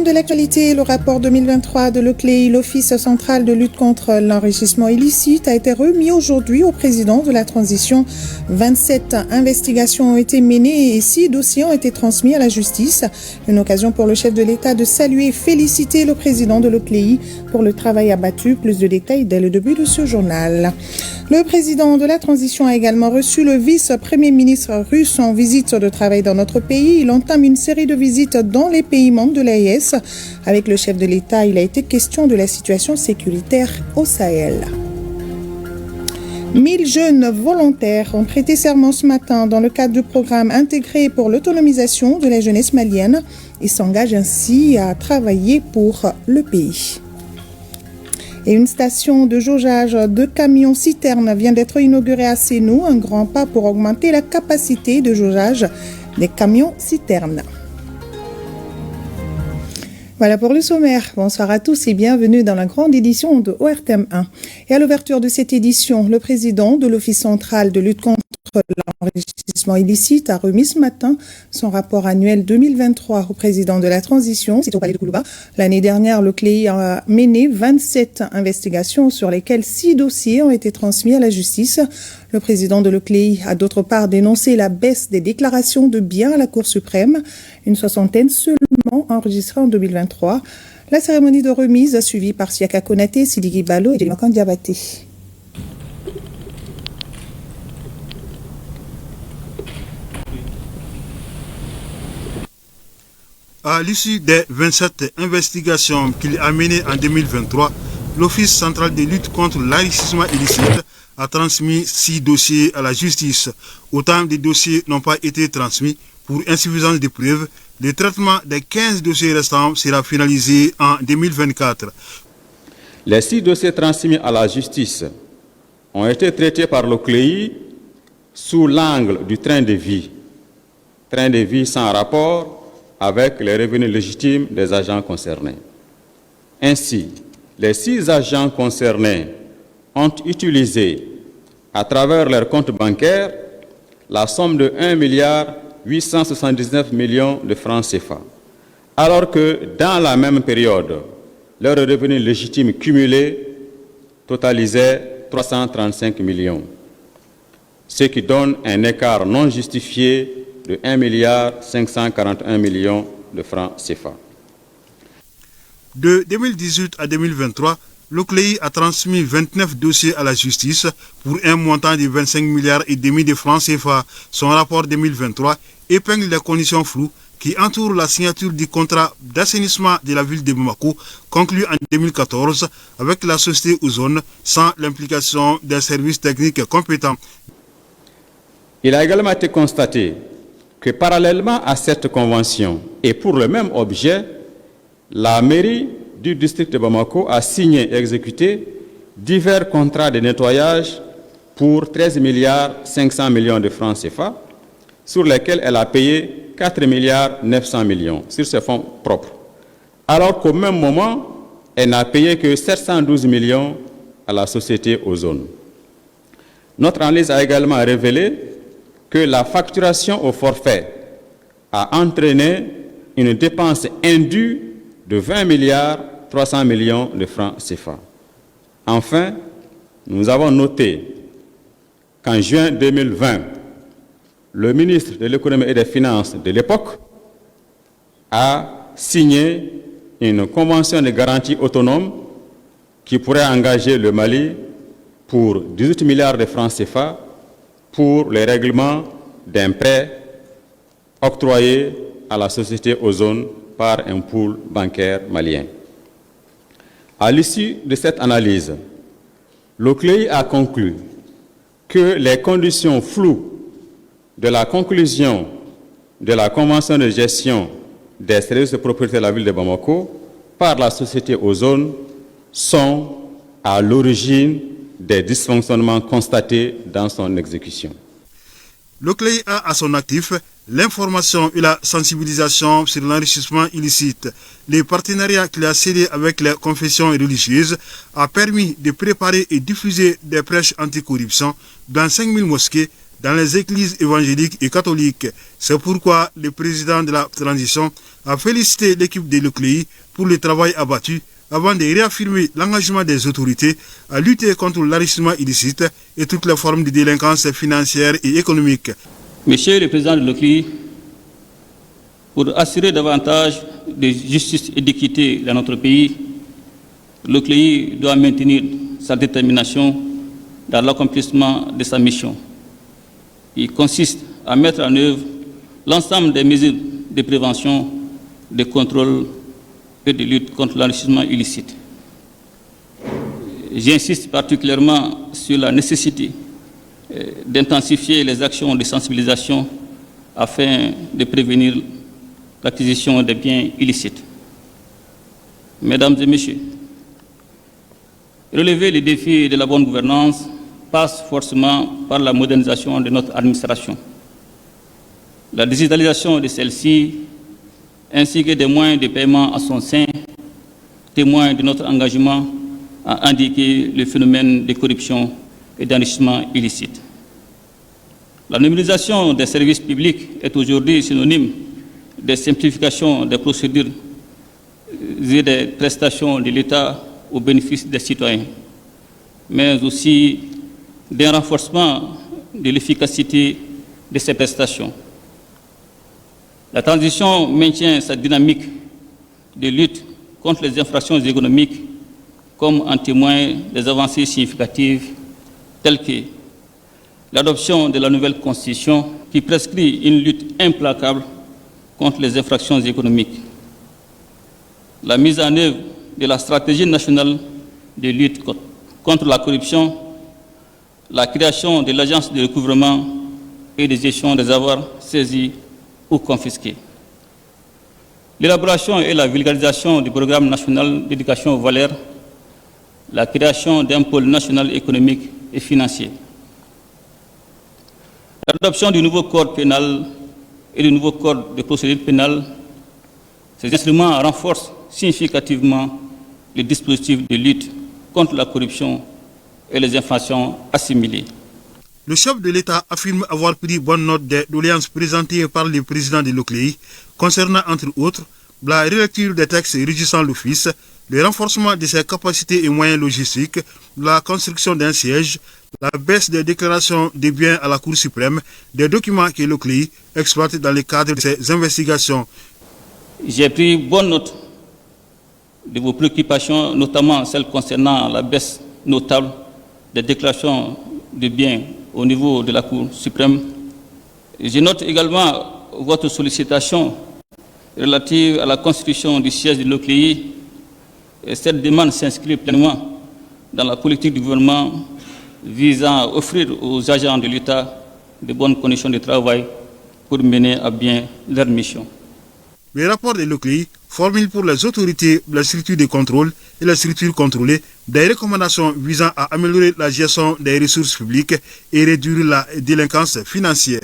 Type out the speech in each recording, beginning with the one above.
de l'actualité, le rapport 2023 de l'OCLEI, l'Office central de lutte contre l'enrichissement illicite, a été remis aujourd'hui au président de la transition. 27 investigations ont été menées et 6 dossiers ont été transmis à la justice. Une occasion pour le chef de l'État de saluer et féliciter le président de l'OCLEI pour le travail abattu. Plus de détails dès le début de ce journal. Le président de la transition a également reçu le vice-premier ministre russe en visite de travail dans notre pays. Il entame une série de visites dans les pays membres de l'AES. Avec le chef de l'État, il a été question de la situation sécuritaire au Sahel. 1000 jeunes volontaires ont prêté serment ce matin dans le cadre du programme intégré pour l'autonomisation de la jeunesse malienne et s'engagent ainsi à travailler pour le pays. Et une station de jaugeage de camions-citernes vient d'être inaugurée à Sénou, un grand pas pour augmenter la capacité de jaugeage des camions-citernes. Voilà pour le sommaire. Bonsoir à tous et bienvenue dans la grande édition de ORTM1. Et à l'ouverture de cette édition, le président de l'Office central de lutte contre l'enrichissement illicite a remis ce matin son rapport annuel 2023 au président de la transition, c'est au Palais de Koulouba. L'année dernière, le CLEI a mené 27 investigations sur lesquelles 6 dossiers ont été transmis à la justice. Le président de l'OCLEI a d'autre part dénoncé la baisse des déclarations de biens à la Cour suprême, une soixantaine seulement enregistrées en 2023. La cérémonie de remise suivie par Siaka Konaté, Sidiki Balo et Delimakan Diabaté. À l'issue des 27 investigations qu'il a menées en 2023, l'Office central de lutte contre l'enrichissement illicite a transmis 6 dossiers à la justice. Autant de dossiers n'ont pas été transmis pour insuffisance de preuves. Le traitement des 15 dossiers restants sera finalisé en 2024. Les 6 dossiers transmis à la justice ont été traités par l'OCLEI sous l'angle du train de vie sans rapport avec les revenus légitimes des agents concernés. Ainsi, les 6 agents concernés ont utilisé, à travers leurs comptes bancaires, la somme de 1,879 milliard de francs CFA, alors que dans la même période, leurs revenus légitimes cumulés totalisaient 335 millions, ce qui donne un écart non justifié de 1,541 milliard de francs CFA. De 2018 à 2023, l'OCLEI a transmis 29 dossiers à la justice pour un montant de 25 milliards et demi de francs CFA. Son rapport 2023 épingle les conditions floues qui entourent la signature du contrat d'assainissement de la ville de Bamako, conclu en 2014 avec la société Ozone, sans l'implication des services techniques compétents. Il a également été constaté que parallèlement à cette convention et pour le même objet, la mairie du district de Bamako a signé et exécuté divers contrats de nettoyage pour 13 milliards 500 millions de francs CFA, sur lesquels elle a payé 4 milliards 900 millions sur ses fonds propres, alors qu'au même moment, elle n'a payé que 712 millions à la société Ozone. Notre analyse a également révélé que la facturation au forfait a entraîné une dépense indue de 20 milliards 300 millions de francs CFA. Enfin, nous avons noté qu'en juin 2020, le ministre de l'économie et des finances de l'époque a signé une convention de garantie autonome qui pourrait engager le Mali pour 18 milliards de francs CFA pour les règlements d'un prêt octroyé à la société Ozone par un pool bancaire malien. À l'issue de cette analyse, l'OCLEI a conclu que les conditions floues de la conclusion de la convention de gestion des services de propriété de la ville de Bamako par la société Ozone sont à l'origine des dysfonctionnements constatés dans son exécution. L'OCLEI a à son actif l'information et la sensibilisation sur l'enrichissement illicite. Les partenariats qu'il a scellés avec les confessions religieuses a permis de préparer et diffuser des prêches anticorruption dans 5000 mosquées, dans les églises évangéliques et catholiques. C'est pourquoi le président de la transition a félicité l'équipe de Leclerc pour le travail abattu avant de réaffirmer l'engagement des autorités à lutter contre l'enrichissement illicite et toutes les formes de délinquance financière et économique. Monsieur le Président de Leclerc, pour assurer davantage de justice et d'équité dans notre pays, Leclerc doit maintenir sa détermination dans l'accomplissement de sa mission. Il consiste à mettre en œuvre l'ensemble des mesures de prévention, de contrôle et de lutte contre l'enrichissement illicite. J'insiste particulièrement sur la nécessité d'intensifier les actions de sensibilisation afin de prévenir l'acquisition des biens illicites. Mesdames et Messieurs, relever les défis de la bonne gouvernance passe forcément par la modernisation de notre administration. La digitalisation de celle-ci, ainsi que des moyens de paiement à son sein, témoignent de notre engagement à indiquer le phénomène de corruption et d'enrichissement illicite. La numérisation des services publics est aujourd'hui synonyme de simplification des procédures et des prestations de l'État au bénéfice des citoyens, mais aussi d'un renforcement de l'efficacité de ces prestations. La transition maintient sa dynamique de lutte contre les infractions économiques, comme en témoignent des avancées significatives telles que l'adoption de la nouvelle Constitution qui prescrit une lutte implacable contre les infractions économiques, la mise en œuvre de la stratégie nationale de lutte contre la corruption, la création de l'agence de recouvrement et de gestion des avoirs saisis ou confisqués, l'élaboration et la vulgarisation du programme national d'éducation aux valeurs, la création d'un pôle national économique et financier, l'adoption du nouveau code pénal et du nouveau code de procédure pénale. Ces instruments renforcent significativement les dispositifs de lutte contre la corruption et les infractions assimilées. Le chef de l'État affirme avoir pris bonne note des doléances présentées par le président de Leclerc concernant, entre autres, la relecture des textes régissant l'office, le renforcement de ses capacités et moyens logistiques, la construction d'un siège, la baisse des déclarations des biens à la Cour suprême, des documents que Leclerc exploite dans le cadre de ses investigations. J'ai pris bonne note de vos préoccupations, notamment celles concernant la baisse notable des déclarations de biens au niveau de la Cour suprême. Je note également votre sollicitation relative à la constitution du siège de Leclerc. Cette demande s'inscrit pleinement dans la politique du gouvernement visant à offrir aux agents de l'État de bonnes conditions de travail pour mener à bien leur mission. Le rapport de Leclerc formule pour les autorités, la structure de contrôle et la structure contrôlée des recommandations visant à améliorer la gestion des ressources publiques et réduire la délinquance financière.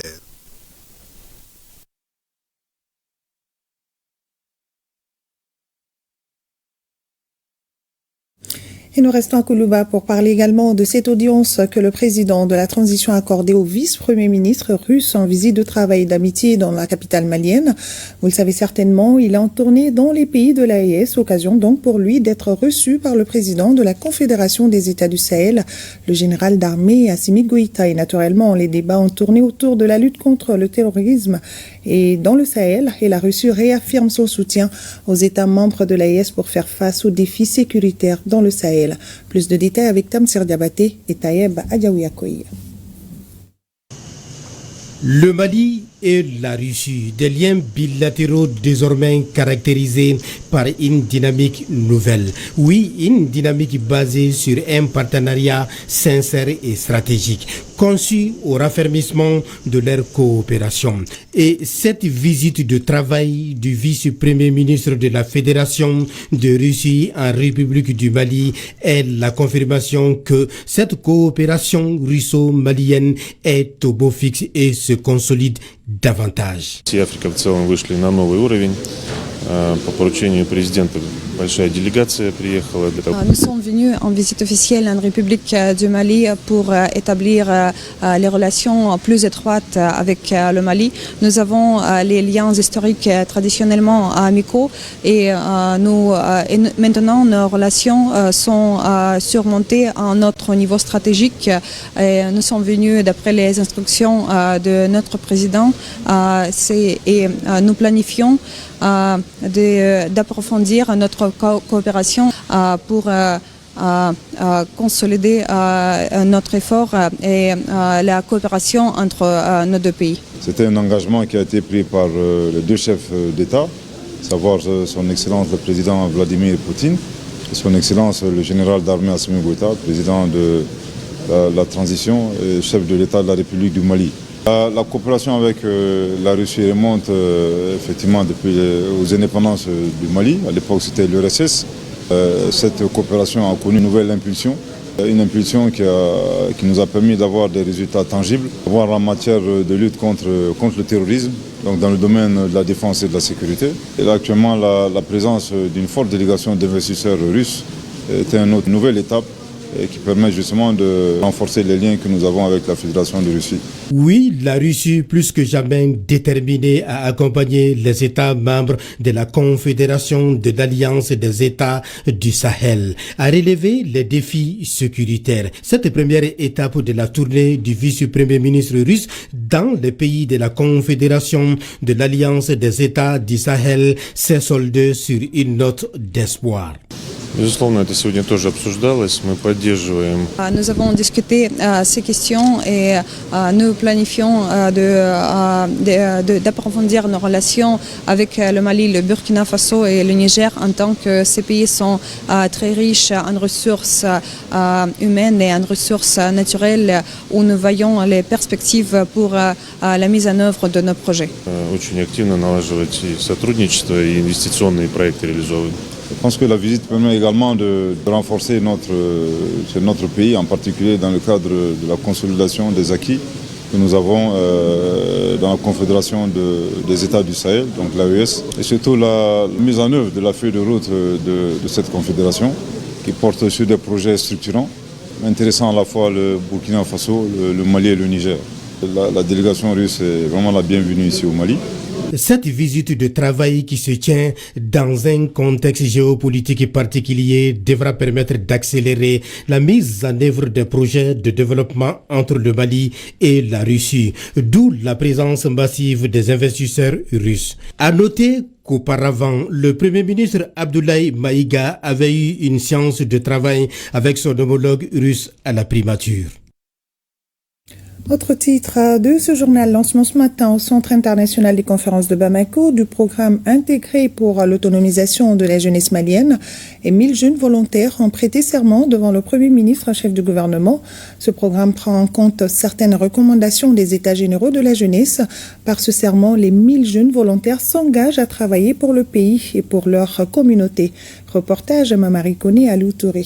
Et nous restons à Koulouba pour parler également de cette audience que le président de la transition a accordée au vice-premier ministre russe en visite de travail et d'amitié dans la capitale malienne. Vous le savez certainement, il est en tournée dans les pays de l'AES, occasion donc pour lui d'être reçu par le président de la Confédération des États du Sahel, le général d'armée Assimi Goïta. Et naturellement, les débats ont tourné autour de la lutte contre le terrorisme et dans le Sahel. Et la Russie réaffirme son soutien aux États membres de l'AES pour faire face aux défis sécuritaires dans le Sahel. Plus de détails avec Tamsir Diabaté et Tayeb Adjaouyakoy. Le Mali et la Russie, des liens bilatéraux désormais caractérisés par une dynamique nouvelle. Oui, une dynamique basée sur un partenariat sincère et stratégique, conçu au raffermissement de leur coopération. Et cette visite de travail du vice-premier ministre de la Fédération de Russie en République du Mali est la confirmation que cette coopération russo-malienne est au beau fixe et se consolide davantage. Россия и Африка в целом вышли на новый уровень. По поручению президента Nous sommes venus en visite officielle en République du Mali pour établir les relations plus étroites avec le Mali. Nous avons les liens historiques traditionnellement amicaux et maintenant nos relations sont surmontées à notre niveau stratégique. Et nous sommes venus d'après les instructions de notre président et nous planifions d'approfondir notre coopération pour consolider notre effort et la coopération entre nos deux pays. C'était un engagement qui a été pris par les deux chefs d'État, à savoir son Excellence le président Vladimir Poutine et son Excellence le général d'armée Assimi Goïta, président de la transition et chef de l'État de la République du Mali. La coopération avec la Russie remonte effectivement depuis aux indépendances du Mali. À l'époque, c'était l'URSS. Cette coopération a connu une nouvelle impulsion. Une impulsion qui nous a permis d'avoir des résultats tangibles, voire en matière de lutte contre le terrorisme, donc dans le domaine de la défense et de la sécurité. Et là, actuellement, la présence d'une forte délégation d'investisseurs russes est une autre nouvelle étape qui permet justement de renforcer les liens que nous avons avec la Fédération de Russie. Oui, la Russie plus que jamais déterminée à accompagner les États membres de la Confédération de l'Alliance des États du Sahel à relever les défis sécuritaires. Cette première étape de la tournée du vice-premier ministre russe dans les pays de la Confédération de l'Alliance des États du Sahel s'est soldée sur une note d'espoir. Безусловно, это сегодня тоже обсуждалось. Мы поддерживаем. Nous avons discuté ces questions et nous planifions d'approfondir nos relations avec le Mali, le Burkina Faso et le Niger en tant que ces pays sont très riches en ressources humaines et en ressources naturelles où nous voyons les perspectives pour la mise en œuvre de nos projets. Очень активно налаживать сотрудничество и инвестиционные проекты реализовывать. Je pense que la visite permet également de renforcer notre pays, en particulier dans le cadre de la consolidation des acquis que nous avons dans la Confédération des États du Sahel, donc l'AES, et surtout la mise en œuvre de la feuille de route de cette confédération qui porte sur des projets structurants, intéressant à la fois le Burkina Faso, le Mali et le Niger. La délégation russe est vraiment la bienvenue ici au Mali. Cette visite de travail qui se tient dans un contexte géopolitique particulier devra permettre d'accélérer la mise en œuvre des projets de développement entre le Mali et la Russie, d'où la présence massive des investisseurs russes. À noter qu'auparavant, le Premier ministre Abdoulaye Maïga avait eu une séance de travail avec son homologue russe à la primature. Autre titre de ce journal, lancement ce matin au Centre international des conférences de Bamako du programme intégré pour l'autonomisation de la jeunesse malienne et 1000 jeunes volontaires ont prêté serment devant le Premier ministre, chef du gouvernement. Ce programme prend en compte certaines recommandations des États généraux de la jeunesse. Par ce serment, les 1000 jeunes volontaires s'engagent à travailler pour le pays et pour leur communauté. Reportage Mamari Kone à Loutouré.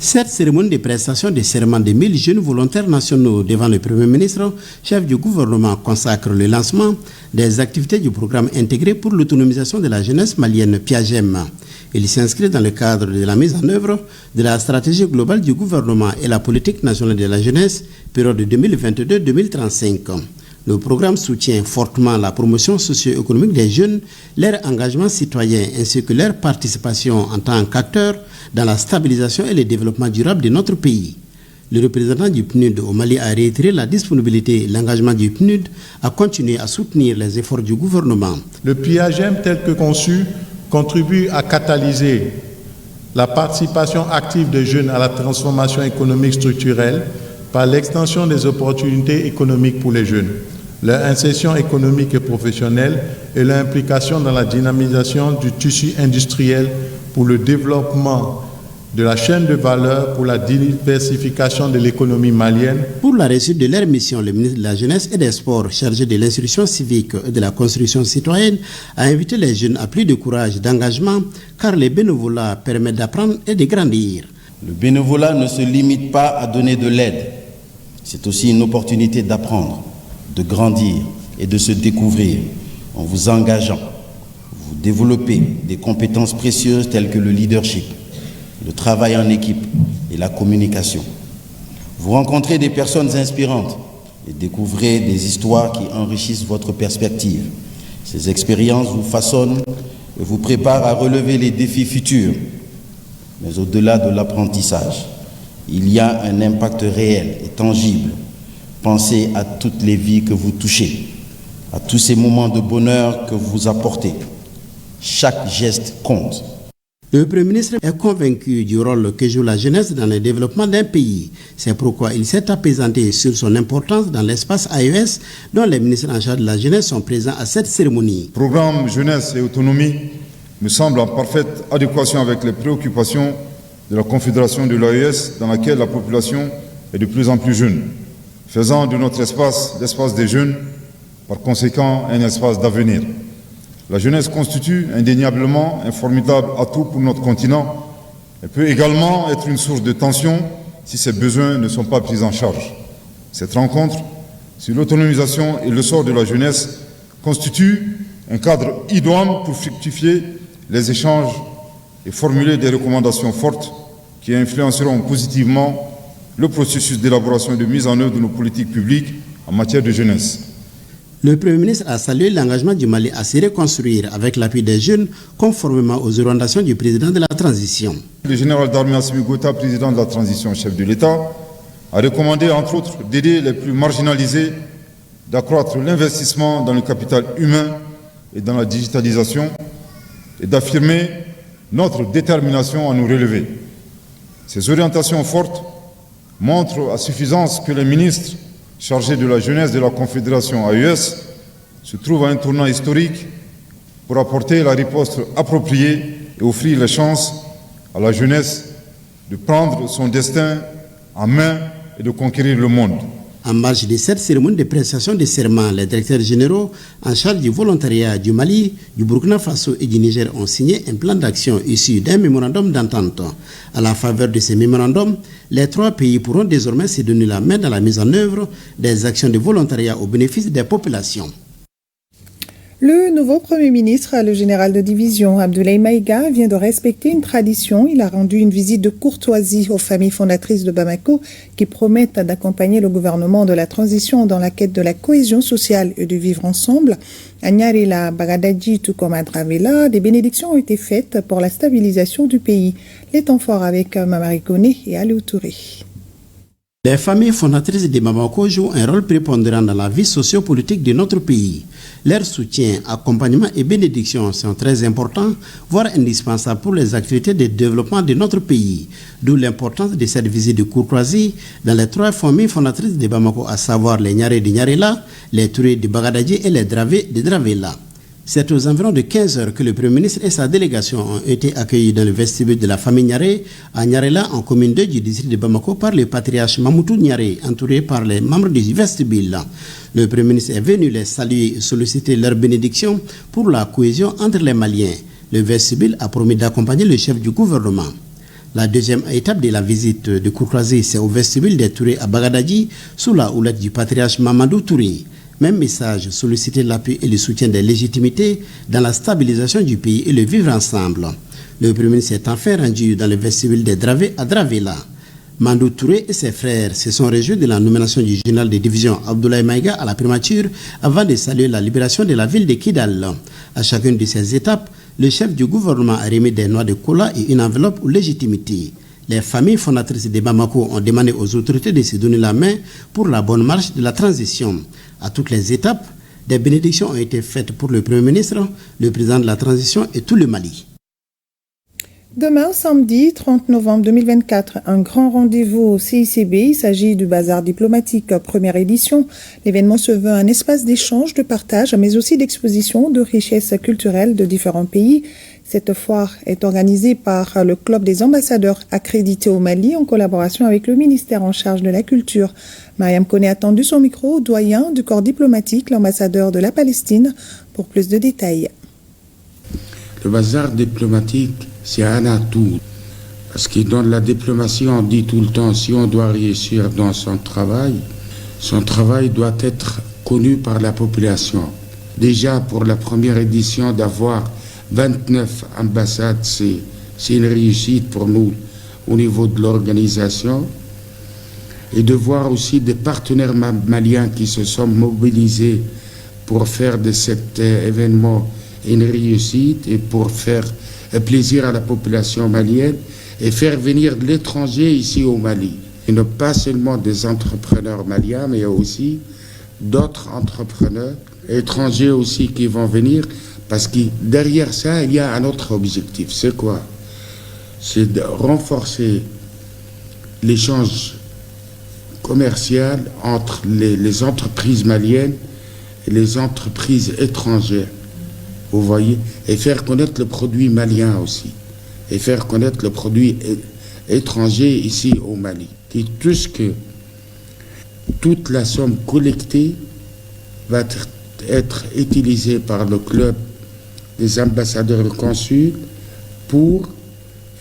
Cette cérémonie de prestation de serment de 1000 jeunes volontaires nationaux devant le Premier ministre, chef du gouvernement, consacre le lancement des activités du programme intégré pour l'autonomisation de la jeunesse malienne PIAGEM. Il s'inscrit dans le cadre de la mise en œuvre de la stratégie globale du gouvernement et la politique nationale de la jeunesse, période 2022-2035. Le programme soutient fortement la promotion socio-économique des jeunes, leur engagement citoyen ainsi que leur participation en tant qu'acteurs dans la stabilisation et le développement durable de notre pays. Le représentant du PNUD au Mali a réitéré la disponibilité et l'engagement du PNUD à continuer à soutenir les efforts du gouvernement. Le PIAGEM tel que conçu contribue à catalyser la participation active des jeunes à la transformation économique structurelle par l'extension des opportunités économiques pour les jeunes, leur insertion économique et professionnelle et leur implication dans la dynamisation du tissu industriel pour le développement de la chaîne de valeur pour la diversification de l'économie malienne. Pour la réussite de leur mission, le ministre de la Jeunesse et des Sports, chargé de l'instruction civique et de la construction citoyenne, a invité les jeunes à plus de courage et d'engagement, car le bénévolat permet d'apprendre et de grandir. Le bénévolat ne se limite pas à donner de l'aide, c'est aussi une opportunité d'apprendre. de grandir et de se découvrir en vous engageant. Vous développez des compétences précieuses telles que le leadership, le travail en équipe et la communication. Vous rencontrez des personnes inspirantes et découvrez des histoires qui enrichissent votre perspective. Ces expériences vous façonnent et vous préparent à relever les défis futurs. Mais au-delà de l'apprentissage, il y a un impact réel et tangible. Pensez à toutes les vies que vous touchez, à tous ces moments de bonheur que vous apportez. Chaque geste compte. Le Premier ministre est convaincu du rôle que joue la jeunesse dans le développement d'un pays. C'est pourquoi il s'est apaisanté sur son importance dans l'espace AES, dont les ministres en charge de la jeunesse sont présents à cette cérémonie. Le programme Jeunesse et Autonomie me semble en parfaite adéquation avec les préoccupations de la Confédération de l'AES, dans laquelle la population est de plus en plus jeune, faisant de notre espace l'espace des jeunes, par conséquent un espace d'avenir. La jeunesse constitue indéniablement un formidable atout pour notre continent. Elle peut également être une source de tension si ses besoins ne sont pas pris en charge. Cette rencontre sur l'autonomisation et le sort de la jeunesse constitue un cadre idoine pour fructifier les échanges et formuler des recommandations fortes qui influenceront positivement le processus d'élaboration et de mise en œuvre de nos politiques publiques en matière de jeunesse. Le Premier ministre a salué l'engagement du Mali à se reconstruire avec l'appui des jeunes, conformément aux orientations du président de la transition. Le général d'armée Assimi Goïta, président de la transition, chef de l'État, a recommandé entre autres d'aider les plus marginalisés, d'accroître l'investissement dans le capital humain et dans la digitalisation et d'affirmer notre détermination à nous relever. Ces orientations fortes montrent à suffisance que les ministres chargés de la jeunesse de la Confédération AES se trouvent à un tournant historique pour apporter la riposte appropriée et offrir les chances à la jeunesse de prendre son destin en main et de conquérir le monde. En marge de cette cérémonie de prestation de serment, les directeurs généraux en charge du volontariat du Mali, du Burkina Faso et du Niger ont signé un plan d'action issu d'un mémorandum d'entente. À la faveur de ces mémorandums, les trois pays pourront désormais se donner la main dans la mise en œuvre des actions de volontariat au bénéfice des populations. Le nouveau Premier ministre, le général de division Abdoulaye Maïga, vient de respecter une tradition. Il a rendu une visite de courtoisie aux familles fondatrices de Bamako qui promettent d'accompagner le gouvernement de la transition dans la quête de la cohésion sociale et de vivre ensemble. À Nyarela, Bagadadji, tout comme à Dravela, des bénédictions ont été faites pour la stabilisation du pays. Les temps forts avec Mamari Koné et Aliou Touré. Les familles fondatrices de Bamako jouent un rôle prépondérant dans la vie sociopolitique de notre pays. Leur soutien, accompagnement et bénédiction sont très importants, voire indispensables pour les activités de développement de notre pays. D'où l'importance de cette visite de courtoisie dans les trois familles fondatrices de Bamako, à savoir les Nyaré de Nyarela, les Touré de Bagadadji et les Dravé de Dravela. C'est aux environs de 15 heures que le Premier ministre et sa délégation ont été accueillis dans le vestibule de la famille Nyaré à Nyarela, en commune 2 du district de Bamako, par le patriarche Mamoutou Nyaré, entouré par les membres du vestibule. Le Premier ministre est venu les saluer et solliciter leur bénédiction pour la cohésion entre les Maliens. Le vestibule a promis d'accompagner le chef du gouvernement. La deuxième étape de la visite de courtoisie, c'est au vestibule des Touré à Bagadadji, sous la houlette du patriarche Mamadou Touré. Même message, solliciter l'appui et le soutien des légitimités dans la stabilisation du pays et le vivre ensemble. Le Premier ministre est enfin rendu dans le vestibule des Dravé à Dravela. Mandou Touré et ses frères se sont réjouis de la nomination du général de division Abdoulaye Maïga à la primature avant de saluer la libération de la ville de Kidal. À chacune de ces étapes, le chef du gouvernement a remis des noix de cola et une enveloppe aux légitimités. Les familles fondatrices de Bamako ont demandé aux autorités de se donner la main pour la bonne marche de la transition. À toutes les étapes, des bénédictions ont été faites pour le Premier ministre, le président de la transition et tout le Mali. Demain, samedi 30 novembre 2024, un grand rendez-vous au CICB. Il s'agit du Bazar diplomatique première édition. L'événement se veut un espace d'échange, de partage, mais aussi d'exposition de richesses culturelles de différents pays. Cette foire est organisée par le Club des ambassadeurs accrédités au Mali en collaboration avec le ministère en charge de la culture. Mariam Koné a tendu son micro au doyen du corps diplomatique, l'ambassadeur de la Palestine, pour plus de détails. Le bazar diplomatique, c'est un atout. Parce que dans la diplomatie, on dit tout le temps, si on doit réussir dans son travail doit être connu par la population. Déjà pour la première édition d'avoir 29 ambassades, c'est une réussite pour nous au niveau de l'organisation. Et de voir aussi des partenaires maliens qui se sont mobilisés pour faire de cet événement une réussite et pour faire plaisir à la population malienne et faire venir de l'étranger ici au Mali. Et non pas seulement des entrepreneurs maliens, mais aussi d'autres entrepreneurs étrangers aussi qui vont venir, parce que derrière ça, il y a un autre objectif. C'est quoi? C'est de renforcer l'échange commercial entre les entreprises maliennes et les entreprises étrangères. Vous voyez? Et faire connaître le produit malien aussi. Et faire connaître le produit étranger ici au Mali. Et toute la somme collectée va être utilisée par le club des ambassadeurs et consuls pour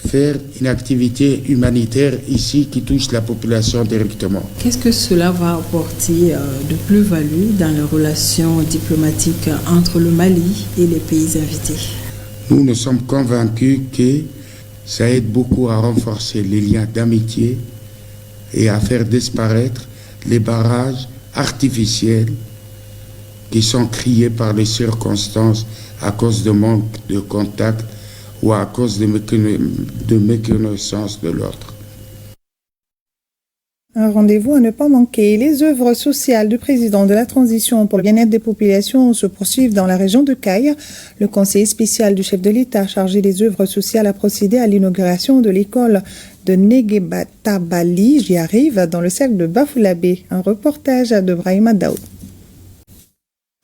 faire une activité humanitaire ici qui touche la population directement. Qu'est-ce que cela va apporter de plus-value dans les relations diplomatiques entre le Mali et les pays invités? Nous sommes convaincus que ça aide beaucoup à renforcer les liens d'amitié et à faire disparaître les barrages artificiels qui sont créés par les circonstances à cause de manque de contact ou à cause de méconnaissance de l'autre. Un rendez-vous à ne pas manquer. Les œuvres sociales du président de la transition pour le bien-être des populations se poursuivent dans la région de Kayes. Le conseiller spécial du chef de l'État chargé des œuvres sociales a procédé à l'inauguration de l'école de Negebatabali, j'y arrive, dans le cercle de Bafulabé. Un reportage de Brahima Daoud.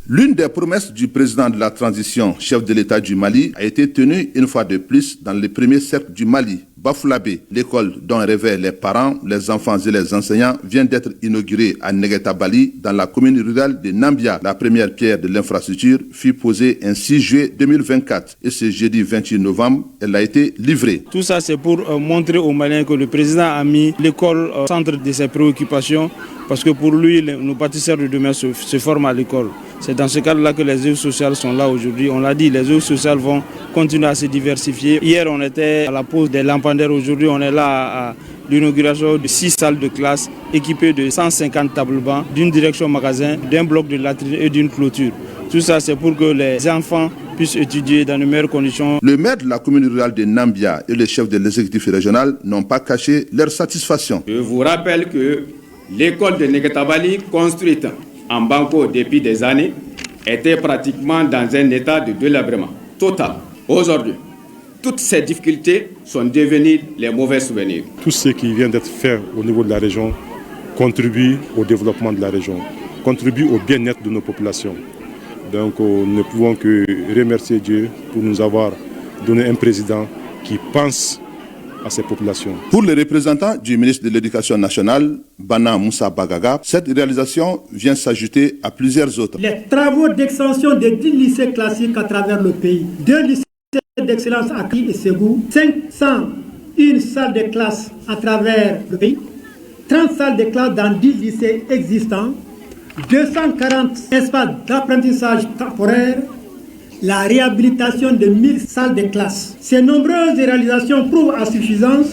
L'une des promesses du président de la transition, chef de l'État du Mali, a été tenue une fois de plus dans le premier cercle du Mali, Bafulabé. L'école dont rêvaient les parents, les enfants et les enseignants vient d'être inaugurée à Negetabali dans la commune rurale de Nambia. La première pierre de l'infrastructure fut posée un 6 juillet 2024 et ce jeudi 28 novembre, elle a été livrée. Tout ça c'est pour montrer aux Maliens que le président a mis l'école au centre de ses préoccupations parce que pour lui, nos bâtisseurs de demain se forment à l'école. C'est dans ce cadre-là que les œuvres sociales sont là aujourd'hui. On l'a dit, les œuvres sociales vont continuer à se diversifier. Hier, on était à la pose des lampadaires. Aujourd'hui, on est là à l'inauguration de 6 salles de classe équipées de 150 tables bancs, d'une direction magasin, d'un bloc de latrine et d'une clôture. Tout ça, c'est pour que les enfants puissent étudier dans de meilleures conditions. Le maire de la commune rurale de Nambia et le chef de l'exécutif régional n'ont pas caché leur satisfaction. Je vous rappelle que l'école de Negetabali, construite en banco depuis des années, était pratiquement dans un état de délabrement total. Aujourd'hui, toutes ces difficultés sont devenues les mauvais souvenirs. Tout ce qui vient d'être fait au niveau de la région contribue au développement de la région, contribue au bien-être de nos populations. Donc nous ne pouvons que remercier Dieu pour nous avoir donné un président qui pense à ces populations. Pour les représentants du ministre de l'Éducation nationale, Bana Moussa Bagaga, cette réalisation vient s'ajouter à plusieurs autres. Les travaux d'extension de 10 lycées classiques à travers le pays, 2 lycées d'excellence à Kri et Ségou, 501 salles de classe à travers le pays, 30 salles de classe dans 10 lycées existants, 240 espaces d'apprentissage temporaire, la réhabilitation de 1000 salles de classe. Ces nombreuses réalisations prouvent à suffisance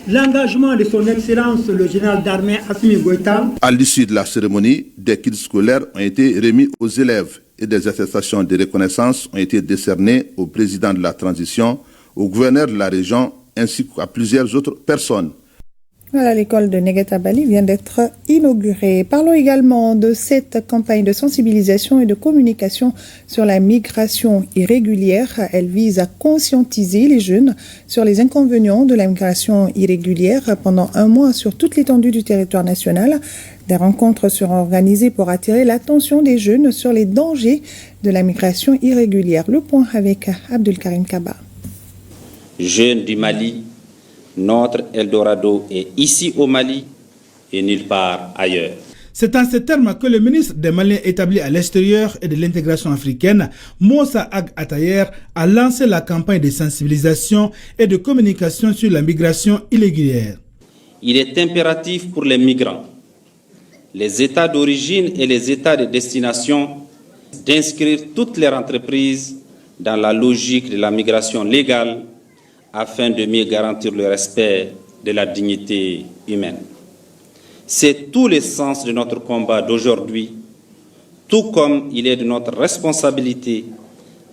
l'engagement de son Excellence le général d'armée Assimi Goïta. À l'issue de la cérémonie, des kits scolaires ont été remis aux élèves et des attestations de reconnaissance ont été décernées au président de la transition, au gouverneur de la région ainsi qu'à plusieurs autres personnes. Voilà, l'école de Negetabali vient d'être inaugurée. Parlons également de cette campagne de sensibilisation et de communication sur la migration irrégulière. Elle vise à conscientiser les jeunes sur les inconvénients de la migration irrégulière pendant un mois sur toute l'étendue du territoire national. Des rencontres seront organisées pour attirer l'attention des jeunes sur les dangers de la migration irrégulière. Le point avec Abdelkarim Kaba. Jeunes du Mali, notre Eldorado est ici au Mali et nulle part ailleurs. C'est en ces termes que le ministre des Maliens établi à l'extérieur et de l'intégration africaine, Moussa Ag Atayer, a lancé la campagne de sensibilisation et de communication sur la migration irrégulière. Il est impératif pour les migrants les États d'origine et les États de destination d'inscrire toutes leurs entreprises dans la logique de la migration légale afin de mieux garantir le respect de la dignité humaine. C'est tout le sens de notre combat d'aujourd'hui, tout comme il est de notre responsabilité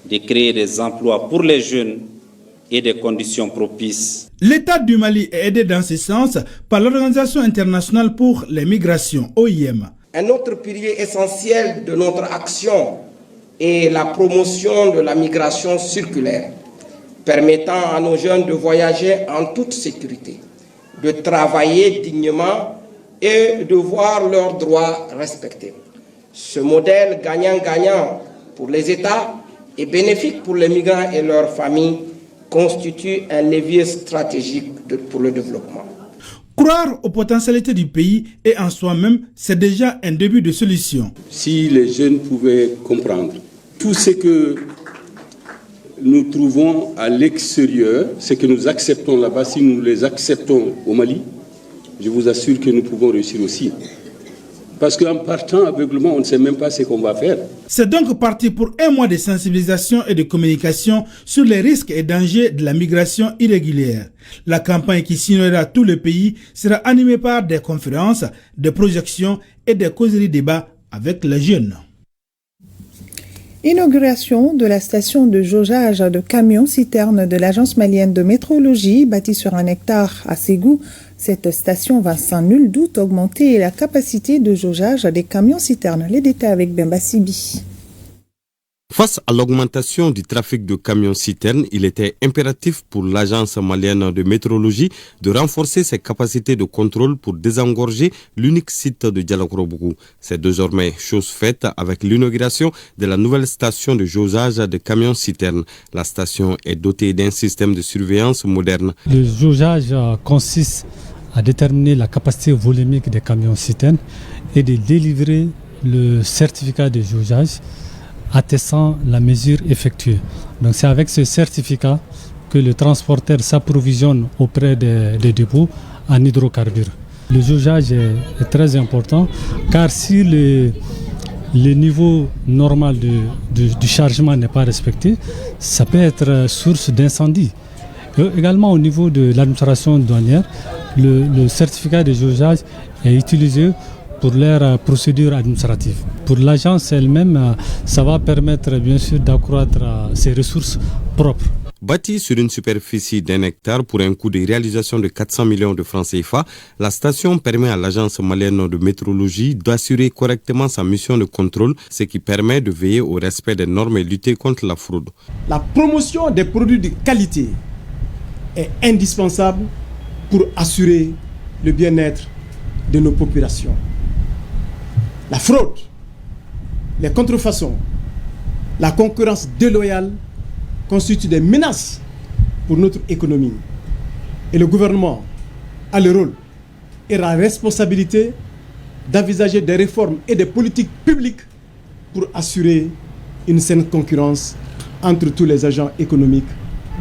de créer des emplois pour les jeunes et des conditions propices. L'État du Mali est aidé dans ce sens par l'Organisation internationale pour les migrations, OIM. Un autre pilier essentiel de notre action est la promotion de la migration circulaire, permettant à nos jeunes de voyager en toute sécurité, de travailler dignement et de voir leurs droits respectés. Ce modèle gagnant-gagnant pour les États et bénéfique pour les migrants et leurs familles constitue un levier stratégique pour le développement. Croire aux potentialités du pays et en soi-même, c'est déjà un début de solution. Si les jeunes pouvaient comprendre tout ce que nous trouvons à l'extérieur, ce que nous acceptons là-bas, si nous les acceptons au Mali, je vous assure que nous pouvons réussir aussi. Parce qu'en partant aveuglement, on ne sait même pas ce qu'on va faire. C'est donc parti pour un mois de sensibilisation et de communication sur les risques et dangers de la migration irrégulière. La campagne qui sillonnera tout le pays sera animée par des conférences, des projections et des causeries débats avec les jeunes. Inauguration de la station de jaugeage de camions-citernes de l'Agence malienne de météorologie, bâtie sur un hectare à Ségou. Cette station va sans nul doute augmenter la capacité de jaugeage des camions-citernes. Les détails avec Bemba Sibi. Face à l'augmentation du trafic de camions-citernes, il était impératif pour l'Agence malienne de météorologie de renforcer ses capacités de contrôle pour désengorger l'unique site de Dialagrobougou. C'est désormais chose faite avec l'inauguration de la nouvelle station de jaugeage de camions-citernes. La station est dotée d'un système de surveillance moderne. Le jaugeage consiste à déterminer la capacité volumique des camions-citernes et de délivrer le certificat de jaugeage attestant la mesure effectuée. Donc c'est avec ce certificat que le transporteur s'approvisionne auprès des dépôts en hydrocarbures. Le jaugeage est très important car si le niveau normal du chargement n'est pas respecté, ça peut être source d'incendie. Également au niveau de l'administration douanière, le certificat de jaugeage est utilisé pour leur procédure administrative. Pour l'agence elle-même, ça va permettre bien sûr d'accroître ses ressources propres. Bâtie sur une superficie d'1 hectare pour un coût de réalisation de 400 millions de francs CFA, la station permet à l'Agence malienne de météorologie d'assurer correctement sa mission de contrôle, ce qui permet de veiller au respect des normes et lutter contre la fraude. La promotion des produits de qualité est indispensable pour assurer le bien-être de nos populations. La fraude, les contrefaçons, la concurrence déloyale constituent des menaces pour notre économie. Et le gouvernement a le rôle et la responsabilité d'envisager des réformes et des politiques publiques pour assurer une saine concurrence entre tous les agents économiques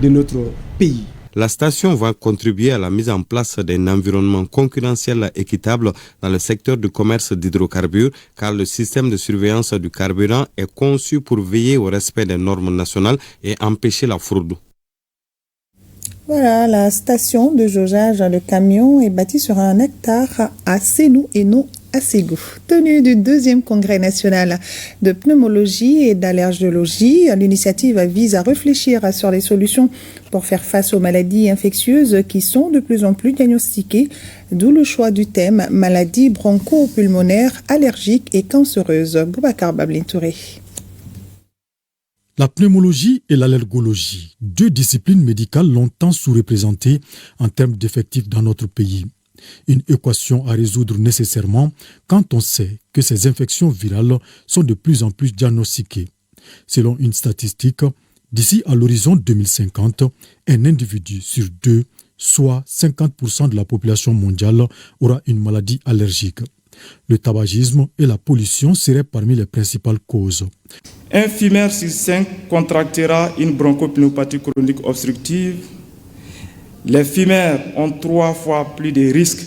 de notre pays. La station va contribuer à la mise en place d'un environnement concurrentiel équitable dans le secteur du commerce d'hydrocarbures, car le système de surveillance du carburant est conçu pour veiller au respect des normes nationales et empêcher la fraude. Voilà, la station de jaugeage de camions est bâtie sur un hectare à Sénou et non à Ségou. Tenue du 2e congrès national de pneumologie et d'allergologie, l'initiative vise à réfléchir sur les solutions pour faire face aux maladies infectieuses qui sont de plus en plus diagnostiquées, d'où le choix du thème maladies broncho-pulmonaires, allergiques et cancéreuses. Boubacar Bablin Touré. La pneumologie et l'allergologie, 2 disciplines médicales longtemps sous-représentées en termes d'effectifs dans notre pays. Une équation à résoudre nécessairement quand on sait que ces infections virales sont de plus en plus diagnostiquées. Selon une statistique, d'ici à l'horizon 2050, un individu sur 2, soit 50% de la population mondiale, aura une maladie allergique. Le tabagisme et la pollution seraient parmi les principales causes. Un fumeur sur 5 contractera une bronchopneumopathie chronique obstructive. Les fumeurs ont 3 fois plus de risques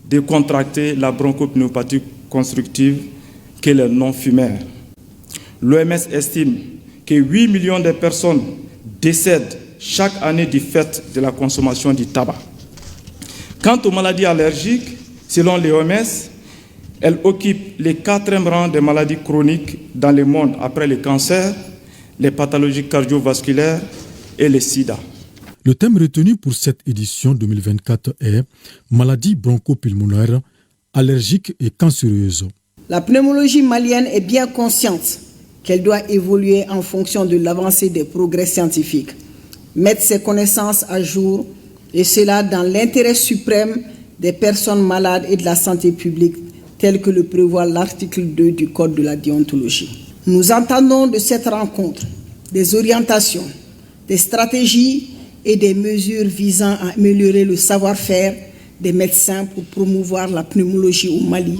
de contracter la bronchopneumopathie constructive que les non-fumeurs. L'OMS estime que 8 millions de personnes décèdent chaque année du fait de la consommation du tabac. Quant aux maladies allergiques, selon l'OMS, elles occupent le 4e rang des maladies chroniques dans le monde après le cancer, les pathologies cardiovasculaires et le sida. Le thème retenu pour cette édition 2024 est « Maladies bronchopulmonaires, allergiques et cancéreuses ». La pneumologie malienne est bien consciente qu'elle doit évoluer en fonction de l'avancée des progrès scientifiques, mettre ses connaissances à jour, et cela dans l'intérêt suprême des personnes malades et de la santé publique, tel que le prévoit l'article 2 du Code de la déontologie. Nous entendons de cette rencontre des orientations, des stratégies et des mesures visant à améliorer le savoir-faire des médecins pour promouvoir la pneumologie au Mali,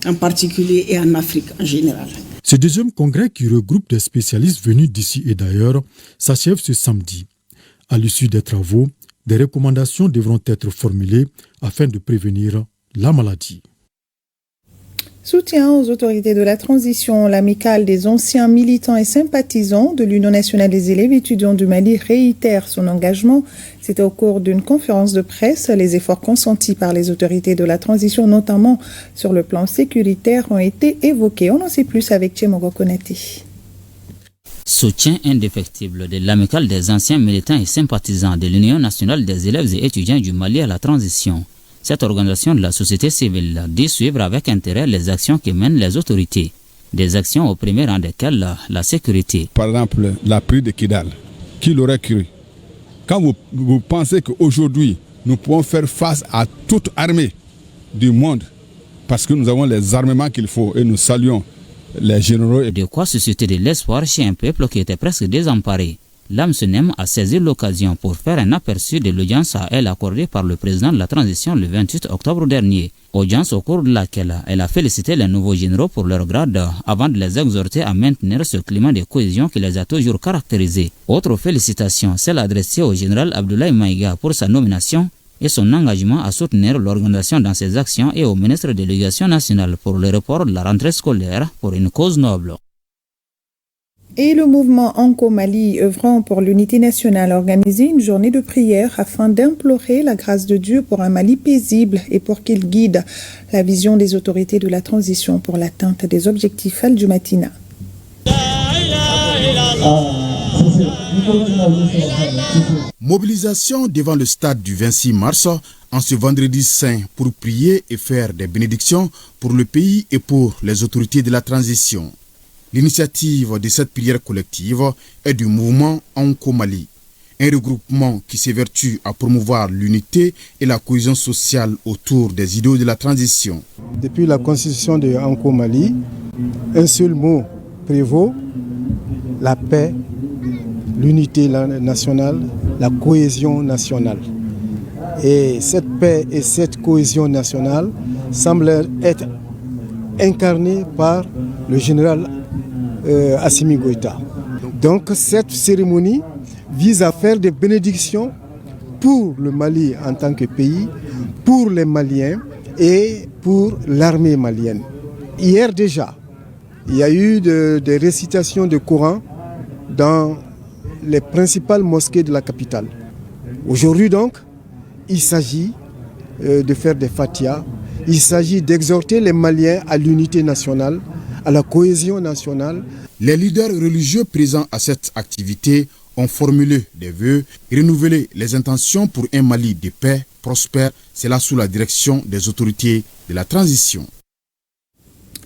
en particulier, et en Afrique en général. Ce deuxième congrès, qui regroupe des spécialistes venus d'ici et d'ailleurs, s'achève ce samedi. À l'issue des travaux, des recommandations devront être formulées afin de prévenir la maladie. Soutien aux autorités de la transition, l'amicale des anciens militants et sympathisants de l'Union nationale des élèves étudiants du Mali réitère son engagement. C'était au cours d'une conférence de presse. Les efforts consentis par les autorités de la transition, notamment sur le plan sécuritaire, ont été évoqués. On en sait plus avec Tchemogo Konati. Soutien indéfectible de l'amicale des anciens militants et sympathisants de l'Union nationale des élèves et étudiants du Mali à la transition. Cette organisation de la société civile dit suivre avec intérêt les actions que mènent les autorités, des actions au premier rang desquelles la sécurité. Par exemple, la prise de Kidal, qui l'aurait cru? Quand vous pensez qu'aujourd'hui, nous pouvons faire face à toute armée du monde, parce que nous avons les armements qu'il faut, et nous saluons les généraux. De quoi susciter de l'espoir chez un peuple qui était presque désemparé. L'AMSENEM a saisi l'occasion pour faire un aperçu de l'audience à elle accordée par le président de la transition le 28 octobre dernier. Audience au cours de laquelle elle a félicité les nouveaux généraux pour leur grade avant de les exhorter à maintenir ce climat de cohésion qui les a toujours caractérisés. Autre félicitation, celle adressée au général Abdoulaye Maïga pour sa nomination et son engagement à soutenir l'organisation dans ses actions, et au ministre de l'Éducation nationale pour le report de la rentrée scolaire pour une cause noble. Et le mouvement Anko Mali, œuvrant pour l'unité nationale, a organisé une journée de prière afin d'implorer la grâce de Dieu pour un Mali paisible et pour qu'il guide la vision des autorités de la transition pour l'atteinte des objectifs Al-Jumatina. Mobilisation devant le stade du 26 mars en ce vendredi saint pour prier et faire des bénédictions pour le pays et pour les autorités de la transition. L'initiative de cette prière collective est du mouvement Anko Mali, un regroupement qui s'évertue à promouvoir l'unité et la cohésion sociale autour des idéaux de la transition. Depuis la constitution de Anko Mali, un seul mot prévaut: la paix, l'unité nationale, la cohésion nationale. Et cette paix et cette cohésion nationale semblent être incarnées par le général Assimi Goïta. Donc cette cérémonie vise à faire des bénédictions pour le Mali en tant que pays, pour les Maliens et pour l'armée malienne. Hier déjà, il y a eu des récitations de Coran dans les principales mosquées de la capitale. Aujourd'hui donc, il s'agit de faire des fatihas, il s'agit d'exhorter les Maliens à l'unité nationale, à la cohésion nationale. Les leaders religieux présents à cette activité ont formulé des vœux et renouvelé les intentions pour un Mali de paix, prospère, cela sous la direction des autorités de la transition.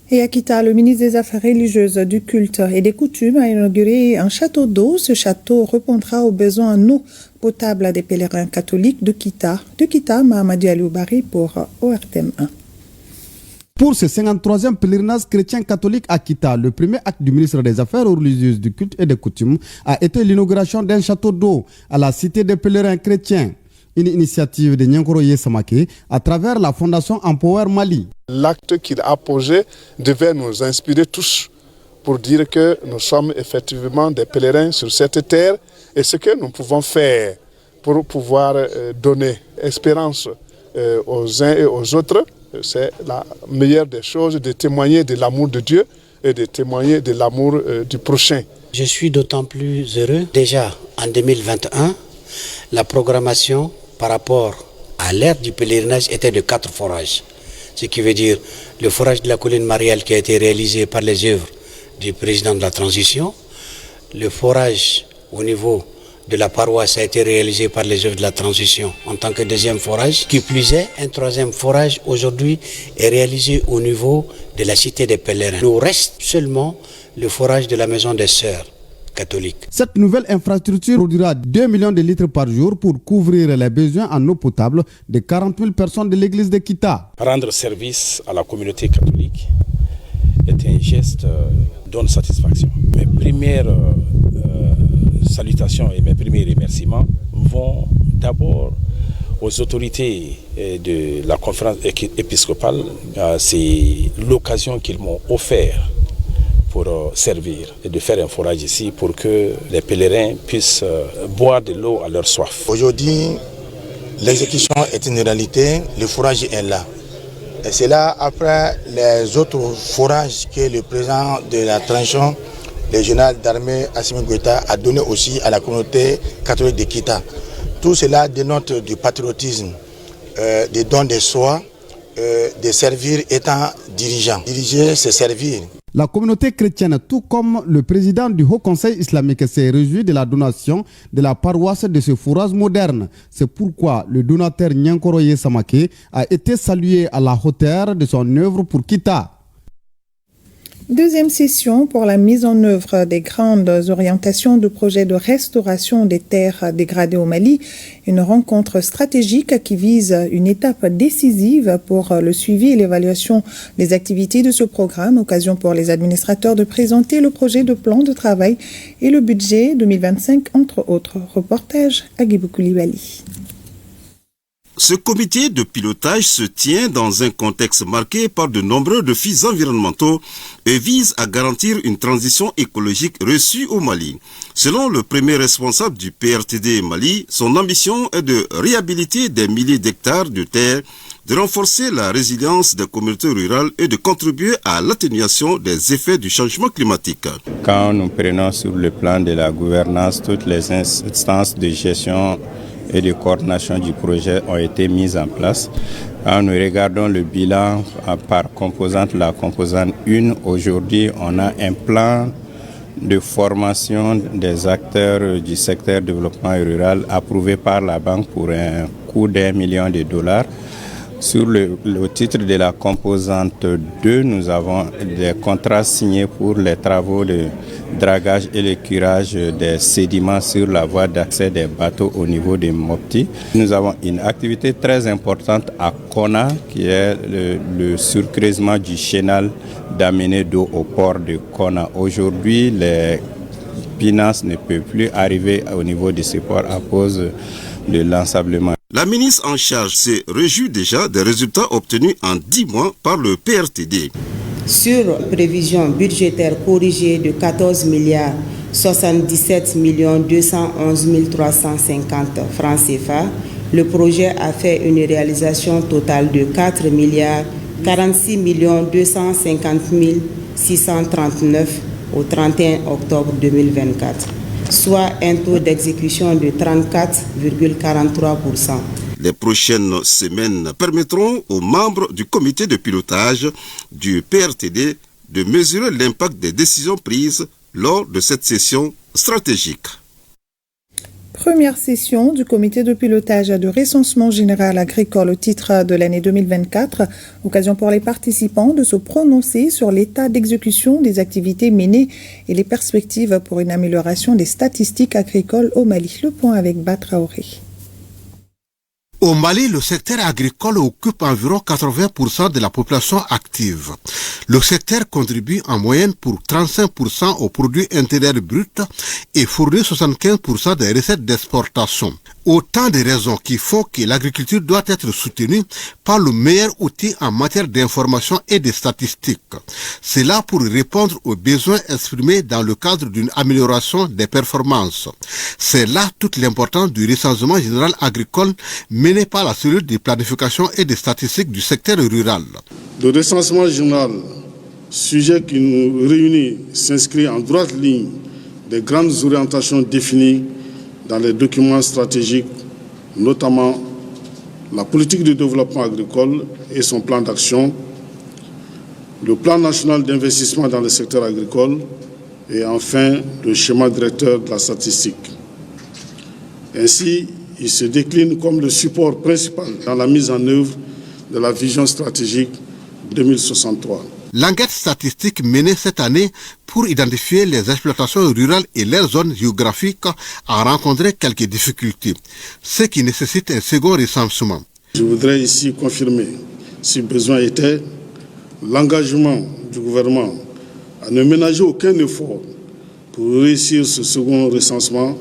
Et à Kita, le ministre des Affaires religieuses, du culte et des coutumes a inauguré un château d'eau. Ce château répondra aux besoins en eau potable des pèlerins catholiques de Kita. De Kita, Mahamadou Alioubari pour ORTM 1. Pour ce 53e pèlerinage chrétien catholique à Kita, le premier acte du ministre des Affaires religieuses, du culte et des coutumes a été l'inauguration d'un château d'eau à la cité des pèlerins chrétiens. Une initiative de Nyankoro Yesamake à travers la fondation Empower Mali. L'acte qu'il a posé devait nous inspirer tous pour dire que nous sommes effectivement des pèlerins sur cette terre et ce que nous pouvons faire pour pouvoir donner espérance aux uns et aux autres c'est la meilleure des choses de témoigner de l'amour de Dieu et de témoigner de l'amour du prochain. Je suis d'autant plus heureux. Déjà en 2021, la programmation par rapport à l'ère du pèlerinage était de 4 forages. Ce qui veut dire le forage de la colline Marielle qui a été réalisé par les œuvres du président de la transition, le forage au niveau de la paroisse a été réalisé par les œuvres de la transition en tant que deuxième forage. Qui plus est, un troisième forage aujourd'hui est réalisé au niveau de la cité des pèlerins. Il nous reste seulement le forage de la maison des sœurs catholiques. Cette nouvelle infrastructure produira 2 millions de litres par jour pour couvrir les besoins en eau potable de 40 000 personnes de l'église de Kita. Rendre service à la communauté catholique est un geste donne satisfaction. Mes premières salutations et mes premiers remerciements vont d'abord aux autorités de la conférence épiscopale. C'est l'occasion qu'ils m'ont offert pour servir et de faire un forage ici pour que les pèlerins puissent boire de l'eau à leur soif. Aujourd'hui, l'exécution est une réalité, le forage est là. Et c'est là, après les autres forages que le président de la transition, le général d'armée Assimi Goïta, a donné aussi à la communauté catholique de Kita. Tout cela dénote du patriotisme, des dons de soi, de servir étant dirigeant. Diriger, c'est servir. La communauté chrétienne, tout comme le président du Haut Conseil islamique, s'est réjoui de la donation de la paroisse de ce forage moderne. C'est pourquoi le donateur Nyankoroye Samake a été salué à la hauteur de son œuvre pour Kita. Deuxième session pour la mise en œuvre des grandes orientations du projet de restauration des terres dégradées au Mali. Une rencontre stratégique qui vise une étape décisive pour le suivi et l'évaluation des activités de ce programme. Occasion pour les administrateurs de présenter le projet de plan de travail et le budget 2025, entre autres. Reportage à Guibou Koulibaly. Ce comité de pilotage se tient dans un contexte marqué par de nombreux défis environnementaux et vise à garantir une transition écologique reçue au Mali. Selon le premier responsable du PRTD Mali, son ambition est de réhabiliter des milliers d'hectares de terre, de renforcer la résilience des communautés rurales et de contribuer à l'atténuation des effets du changement climatique. Quand nous prenons sur le plan de la gouvernance, toutes les instances de gestion et de coordination du projet ont été mises en place. Quand nous regardons le bilan par composante, la composante 1, aujourd'hui on a un plan de formation des acteurs du secteur développement rural approuvé par la banque pour un coût d'$1 million. Sur le titre de la composante 2, nous avons des contrats signés pour les travaux de dragage et le curage des sédiments sur la voie d'accès des bateaux au niveau de Mopti. Nous avons une activité très importante à Kona, qui est le surcreusement du chenal d'amener d'eau au port de Kona. Aujourd'hui, les pinasses ne peuvent plus arriver au niveau de ce port à cause de l'ensablement. La ministre en charge se réjouit déjà des résultats obtenus en 10 mois par le PRTD. Sur prévision budgétaire corrigée de 14 milliards 77 211 350 francs CFA, le projet a fait une réalisation totale de 4 milliards 46 250 639 au 31 octobre 2024. Soit un taux d'exécution de 34,43%. Les prochaines semaines permettront aux membres du comité de pilotage du PRTD de mesurer l'impact des décisions prises lors de cette session stratégique. Première session du comité de pilotage de recensement général agricole au titre de l'année 2024. Occasion pour les participants de se prononcer sur l'état d'exécution des activités menées et les perspectives pour une amélioration des statistiques agricoles au Mali. Le point avec Batraoré. Au Mali, le secteur agricole occupe environ 80% de la population active. Le secteur contribue en moyenne pour 35% au produit intérieur brut et fournit 75% des recettes d'exportation. Autant de raisons qui font que l'agriculture doit être soutenue par le meilleur outil en matière d'information et de statistiques. C'est là pour répondre aux besoins exprimés dans le cadre d'une amélioration des performances. C'est là toute l'importance du recensement général agricole mené par la cellule de planification et de statistiques du secteur rural. Le recensement général, sujet qui nous réunit, s'inscrit en droite ligne des grandes orientations définies dans les documents stratégiques, notamment la politique de développement agricole et son plan d'action, le plan national d'investissement dans le secteur agricole et enfin le schéma directeur de la statistique. Ainsi, il se décline comme le support principal dans la mise en œuvre de la vision stratégique 2063. L'enquête statistique menée cette année pour identifier les exploitations rurales et leurs zones géographiques a rencontré quelques difficultés, ce qui nécessite un second recensement. Je voudrais ici confirmer, si besoin était, l'engagement du gouvernement à ne ménager aucun effort pour réussir ce second recensement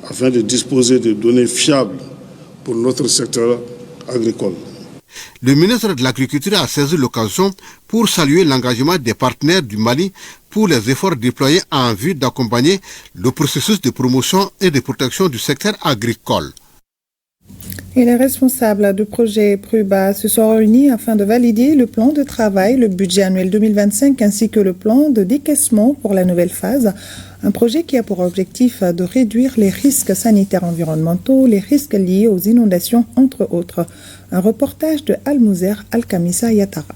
afin de disposer de données fiables pour notre secteur agricole. Le ministre de l'Agriculture a saisi l'occasion pour saluer l'engagement des partenaires du Mali pour les efforts déployés en vue d'accompagner le processus de promotion et de protection du secteur agricole. Et les responsables du projet Pruba se sont réunis afin de valider le plan de travail, le budget annuel 2025 ainsi que le plan de décaissement pour la nouvelle phase. Un projet qui a pour objectif de réduire les risques sanitaires environnementaux, les risques liés aux inondations, entre autres. Un reportage de Almouzer Alkamissa Yatara.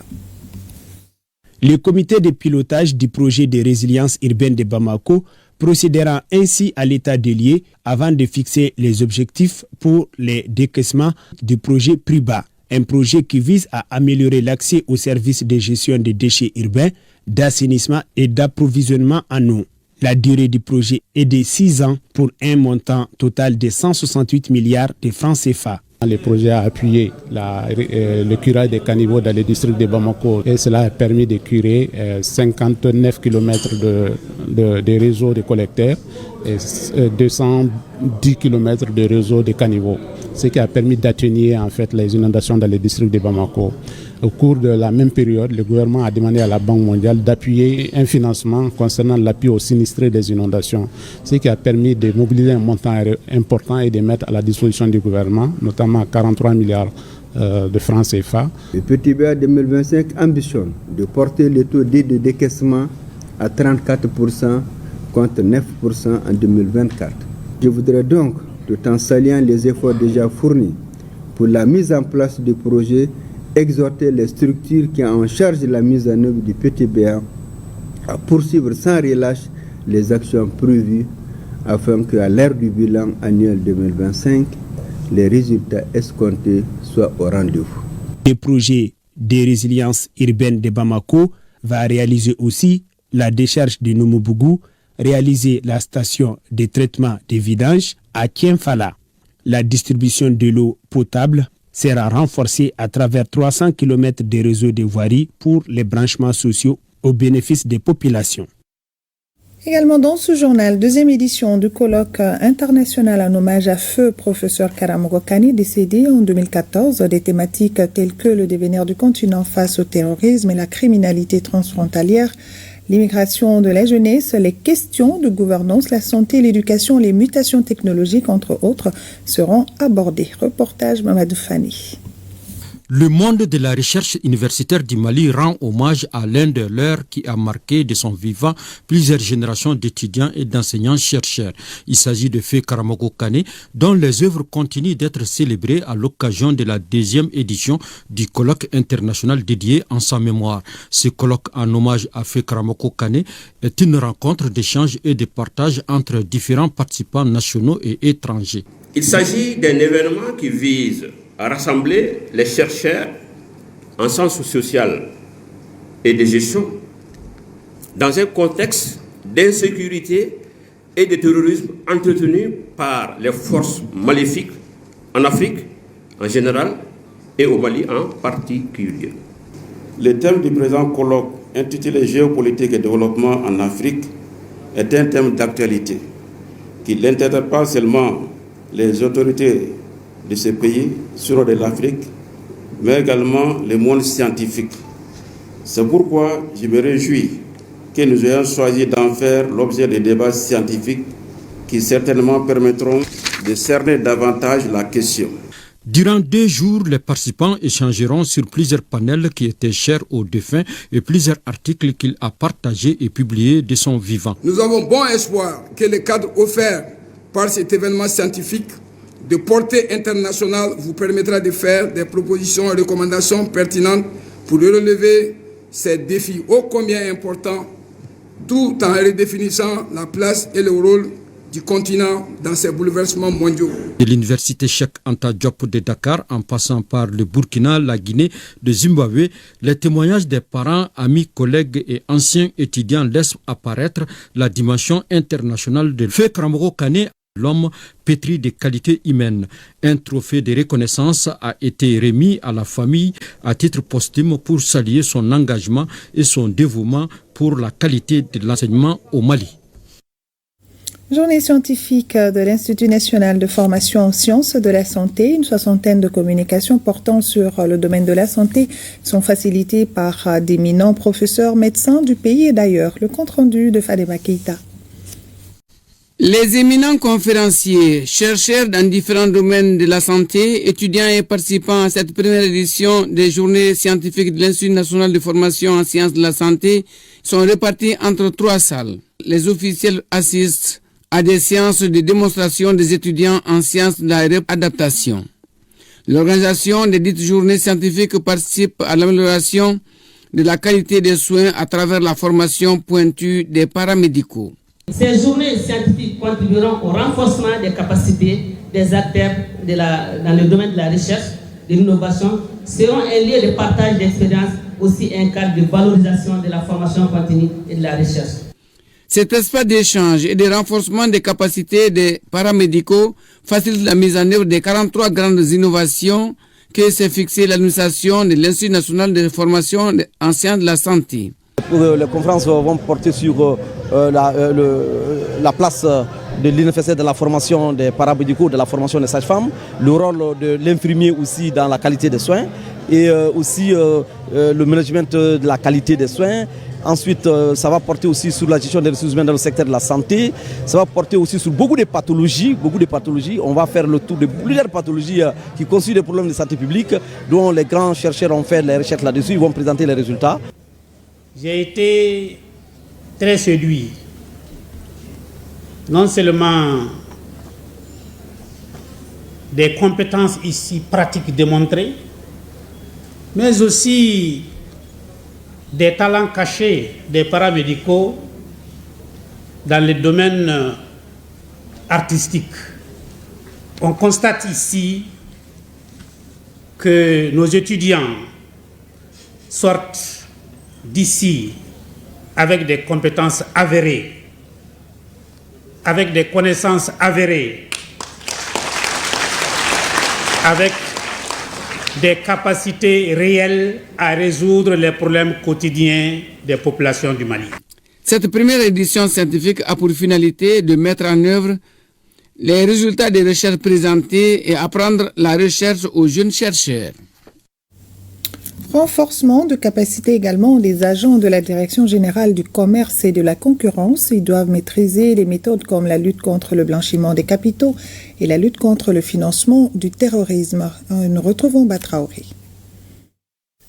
Le comité de pilotage du projet de résilience urbaine de Bamako procédera ainsi à l'état des lieux avant de fixer les objectifs pour les décaissements du projet Pruba, un projet qui vise à améliorer l'accès aux services de gestion des déchets urbains, d'assainissement et d'approvisionnement en eau. La durée du projet est de 6 ans pour un montant total de 168 milliards de francs CFA. Le projet a appuyé le curage des caniveaux dans le district de Bamako et cela a permis de curer 59 km de réseau de collecteurs et 210 km de réseau de caniveaux, ce qui a permis d'atténuer en fait les inondations dans le district de Bamako. Au cours de la même période, le gouvernement a demandé à la Banque mondiale d'appuyer un financement concernant l'appui aux sinistrés des inondations, ce qui a permis de mobiliser un montant important et de mettre à la disposition du gouvernement, notamment 43 milliards de francs CFA. Le PTBA 2025 ambitionne de porter le taux dit de décaissement à 34% contre 9% en 2024. Je voudrais donc, tout en saluant les efforts déjà fournis pour la mise en place du projet, exhorter les structures qui ont en charge la mise en œuvre du PTBA à poursuivre sans relâche les actions prévues afin qu'à l'ère du bilan annuel 2025, les résultats escomptés soient au rendez-vous. Le projet de résilience urbaine de Bamako va réaliser aussi la décharge de Noumobougou, réaliser la station de traitement des vidanges à Kienfala. La distribution de l'eau potable sera renforcée à travers 300 km de réseaux de voirie pour les branchements sociaux au bénéfice des populations. Également dans ce journal, deuxième édition du colloque international en hommage à feu professeur Karamogo Kani, décédé en 2014, des thématiques telles que le devenir du continent face au terrorisme et la criminalité transfrontalière, l'immigration de la jeunesse, les questions de gouvernance, la santé, l'éducation, les mutations technologiques, entre autres, seront abordées. Reportage Mamadou Fani. Le monde de la recherche universitaire du Mali rend hommage à l'un de leurs qui a marqué de son vivant plusieurs générations d'étudiants et d'enseignants-chercheurs. Il s'agit de Feu Karamogo Kane, dont les œuvres continuent d'être célébrées à l'occasion de la deuxième édition du colloque international dédié en sa mémoire. Ce colloque en hommage à Feu Karamogo Kane est une rencontre d'échange et de partage entre différents participants nationaux et étrangers. Il s'agit d'un événement qui vise à rassembler les chercheurs en sciences sociales et de gestion dans un contexte d'insécurité et de terrorisme entretenu par les forces maléfiques en Afrique en général et au Mali en particulier. Le thème du présent colloque intitulé Géopolitique et développement en Afrique, est un thème d'actualité qui n'intéresse pas seulement les autorités de ces pays sur de l'Afrique, mais également le monde scientifique. C'est pourquoi je me réjouis que nous ayons choisi d'en faire l'objet de débats scientifiques qui certainement permettront de cerner davantage la question. Durant 2 jours, les participants échangeront sur plusieurs panels qui étaient chers aux défunts et plusieurs articles qu'il a partagés et publiés de son vivant. Nous avons bon espoir que le cadre offert par cet événement scientifique de portée internationale vous permettra de faire des propositions et recommandations pertinentes pour relever ces défis ô combien importants, tout en redéfinissant la place et le rôle du continent dans ces bouleversements mondiaux. De l'université Cheikh Anta Diop de Dakar, en passant par le Burkina, la Guinée, le Zimbabwe, les témoignages des parents, amis, collègues et anciens étudiants laissent apparaître la dimension internationale de Feu Karamoko Kane, l'homme pétri de qualités humaines. Un trophée de reconnaissance a été remis à la famille à titre posthume pour saluer son engagement et son dévouement pour la qualité de l'enseignement au Mali. Journée scientifique de l'Institut national de formation en sciences de la santé. Une soixantaine de communications portant sur le domaine de la santé sont facilitées par d'éminents professeurs médecins du pays et d'ailleurs. Le compte-rendu de Fadema Keita. Les éminents conférenciers, chercheurs dans différents domaines de la santé, étudiants et participants à cette première édition des journées scientifiques de l'Institut national de formation en sciences de la santé sont répartis entre 3 salles. Les officiels assistent à des séances de démonstration des étudiants en sciences de la réadaptation. L'organisation des dites journées scientifiques participe à l'amélioration de la qualité des soins à travers la formation pointue des paramédicaux. Ces journées scientifiques contribueront au renforcement des capacités des acteurs dans le domaine de la recherche, de l'innovation, seront un lieu de partage d'expériences, aussi un cadre de valorisation de la formation continue et de la recherche. Cet espace d'échange et de renforcement des capacités des paramédicaux facilite la mise en œuvre des 43 grandes innovations que s'est fixée l'administration de l'Institut national de formation en sciences de la santé. Les conférences vont porter sur la place de l'université de la formation des paramédicaux, de la formation des sages-femmes, le rôle de l'infirmier aussi dans la qualité des soins et aussi le management de la qualité des soins. Ensuite, ça va porter aussi sur la gestion des ressources humaines dans le secteur de la santé. Ça va porter aussi sur beaucoup de pathologies. On va faire le tour de plusieurs pathologies qui constituent des problèmes de santé publique, dont les grands chercheurs ont fait les recherches là-dessus. Ils vont présenter les résultats. J'ai été très séduit, non seulement des compétences ici pratiques démontrées, mais aussi des talents cachés des paramédicaux dans les domaines artistiques. On constate ici que nos étudiants sortent d'ici avec des compétences avérées, avec des connaissances avérées, avec des capacités réelles à résoudre les problèmes quotidiens des populations du Mali. Cette première édition scientifique a pour finalité de mettre en œuvre les résultats des recherches présentées et apprendre la recherche aux jeunes chercheurs. Renforcement de capacité également des agents de la Direction générale du commerce et de la concurrence. Ils doivent maîtriser les méthodes comme la lutte contre le blanchiment des capitaux et la lutte contre le financement du terrorisme. Nous retrouvons Batraoré.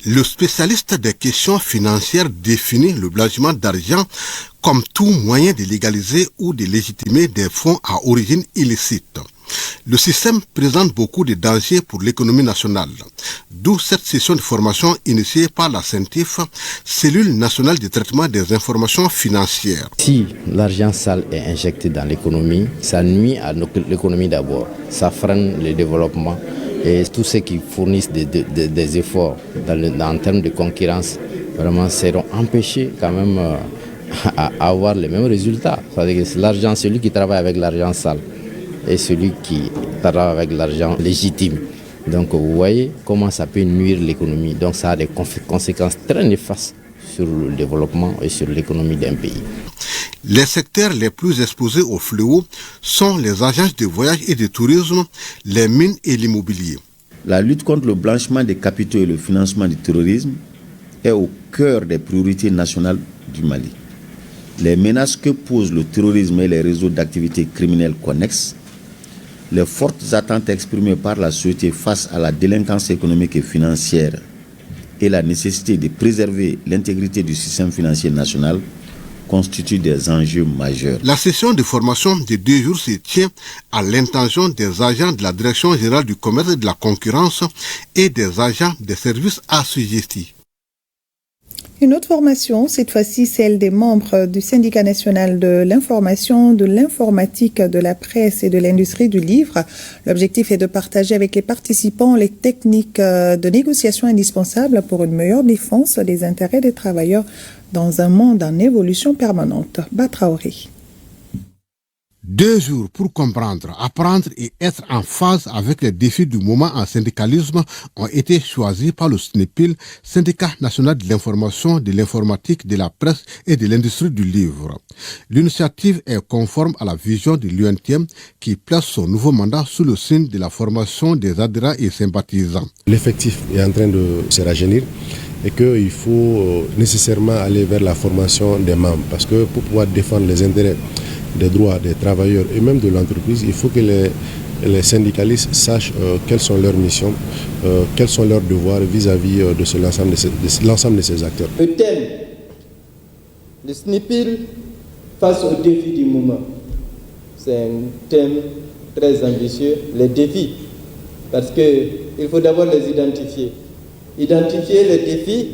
Le spécialiste des questions financières définit le blanchiment d'argent comme tout moyen de légaliser ou de légitimer des fonds à origine illicite. Le système présente beaucoup de dangers pour l'économie nationale, d'où cette session de formation initiée par la CENTIF, cellule nationale de traitement des informations financières. Si l'argent sale est injecté dans l'économie, ça nuit à l'économie d'abord, ça freine le développement et tous ceux qui fournissent des efforts en termes de concurrence vraiment seront empêchés quand même à avoir les mêmes résultats. C'est-à-dire que l'argent, celui qui travaille avec l'argent sale et celui qui travaille avec l'argent légitime. Donc vous voyez comment ça peut nuire l'économie. Donc ça a des conséquences très néfastes sur le développement et sur l'économie d'un pays. Les secteurs les plus exposés au fléau sont les agences de voyage et de tourisme, les mines et l'immobilier. La lutte contre le blanchiment des capitaux et le financement du terrorisme est au cœur des priorités nationales du Mali. Les menaces que posent le terrorisme et les réseaux d'activités criminelles connexes, les fortes attentes exprimées par la société face à la délinquance économique et financière et la nécessité de préserver l'intégrité du système financier national constituent des enjeux majeurs. La session de formation de 2 jours se tient à l'intention des agents de la Direction générale du commerce et de la concurrence et des agents des services assujettis. Une autre formation, cette fois-ci celle des membres du Syndicat national de l'information, de l'informatique, de la presse et de l'industrie du livre. L'objectif est de partager avec les participants les techniques de négociation indispensables pour une meilleure défense des intérêts des travailleurs dans un monde en évolution permanente. Batraoré. 2 jours pour comprendre, apprendre et être en phase avec les défis du moment en syndicalisme ont été choisis par le SNEPIL, Syndicat national de l'information, de l'informatique, de la presse et de l'industrie du livre. L'initiative est conforme à la vision de l'UNTM qui place son nouveau mandat sous le signe de la formation des adhérents et sympathisants. L'effectif est en train de se rajeunir et qu'il faut nécessairement aller vers la formation des membres parce que pour pouvoir défendre les intérêts des droits des travailleurs et même de l'entreprise, il faut que les syndicalistes sachent quelles sont leurs missions, quels sont leurs devoirs vis-à-vis de l'ensemble de ces acteurs. Le thème de SNEPIL face aux défis du moment, c'est un thème très ambitieux, les défis, parce qu'il faut d'abord les identifier. Identifier les défis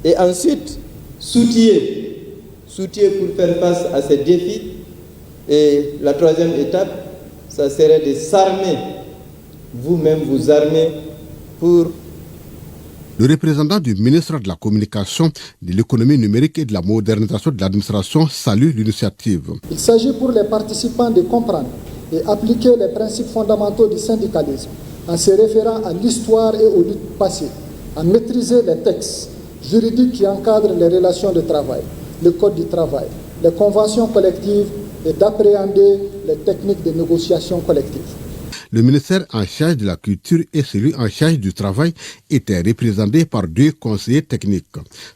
et ensuite s'outiller pour faire face à ces défis. Et la troisième étape, ça serait de s'armer, vous-même vous armer pour... Le représentant du ministre de la Communication, de l'économie numérique et de la modernisation de l'administration salue l'initiative. Il s'agit pour les participants de comprendre et appliquer les principes fondamentaux du syndicalisme en se référant à l'histoire et aux luttes passées, à maîtriser les textes juridiques qui encadrent les relations de travail, le code du travail, les conventions collectives et d'appréhender les techniques de négociation collective. Le ministère en charge de la culture et celui en charge du travail étaient représentés par 2 conseillers techniques.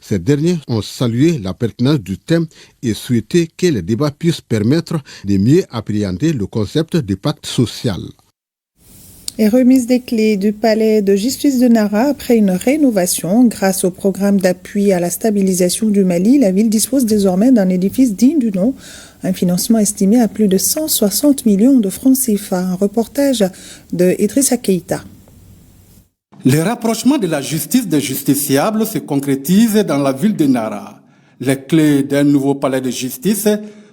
Ces derniers ont salué la pertinence du thème et souhaité que les débats puissent permettre de mieux appréhender le concept de pacte social. Et remise des clés du palais de justice de Nara après une rénovation. Grâce au programme d'appui à la stabilisation du Mali, la ville dispose désormais d'un édifice digne du nom. Un financement estimé à plus de 160 millions de francs CFA. Un reportage de Idrissa Keïta. Le rapprochement de la justice des justiciables se concrétise dans la ville de Nara. Les clés d'un nouveau palais de justice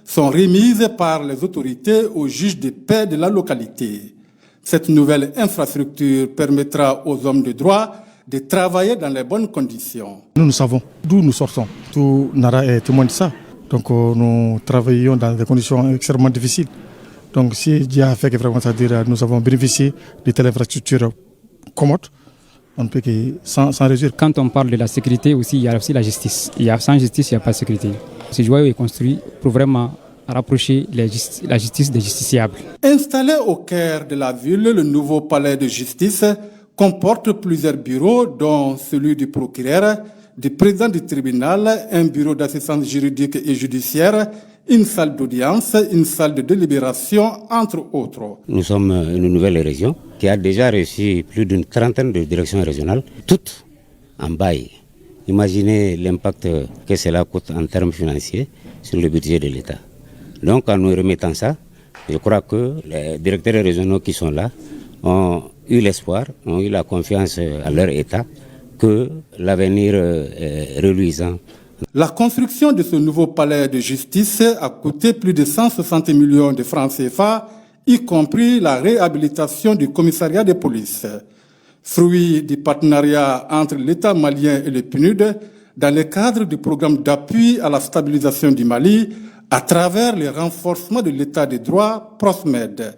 sont remises par les autorités aux juges de paix de la localité. Cette nouvelle infrastructure permettra aux hommes de droit de travailler dans les bonnes conditions. Nous savons d'où nous sortons. Tout Nara est témoin de ça. Donc nous travaillons dans des conditions extrêmement difficiles. Donc si Dieu a fait que vraiment, c'est-à-dire nous avons bénéficié de telle infrastructure commode, on ne peut que s'en réjouir. Quand on parle de la sécurité aussi, il y a aussi la justice. Sans justice, il n'y a pas de sécurité. Ce joyau est construit pour vraiment rapprocher la justice des justiciables. Installé au cœur de la ville, le nouveau palais de justice comporte plusieurs bureaux, dont celui du procureur, du président du tribunal, un bureau d'assistance juridique et judiciaire, une salle d'audience, une salle de délibération, entre autres. Nous sommes une nouvelle région qui a déjà reçu plus d'une trentaine de directions régionales, toutes en bail. Imaginez l'impact que cela coûte en termes financiers sur le budget de l'État. Donc en nous remettant ça, je crois que les directeurs régionaux qui sont là ont eu l'espoir, ont eu la confiance à leur État que l'avenir est reluisant. La construction de ce nouveau palais de justice a coûté plus de 160 millions de francs CFA, y compris la réhabilitation du commissariat de police. Fruit du partenariat entre l'État malien et le PNUD dans le cadre du programme d'appui à la stabilisation du Mali à travers le renforcement de l'État de droit PROSMED.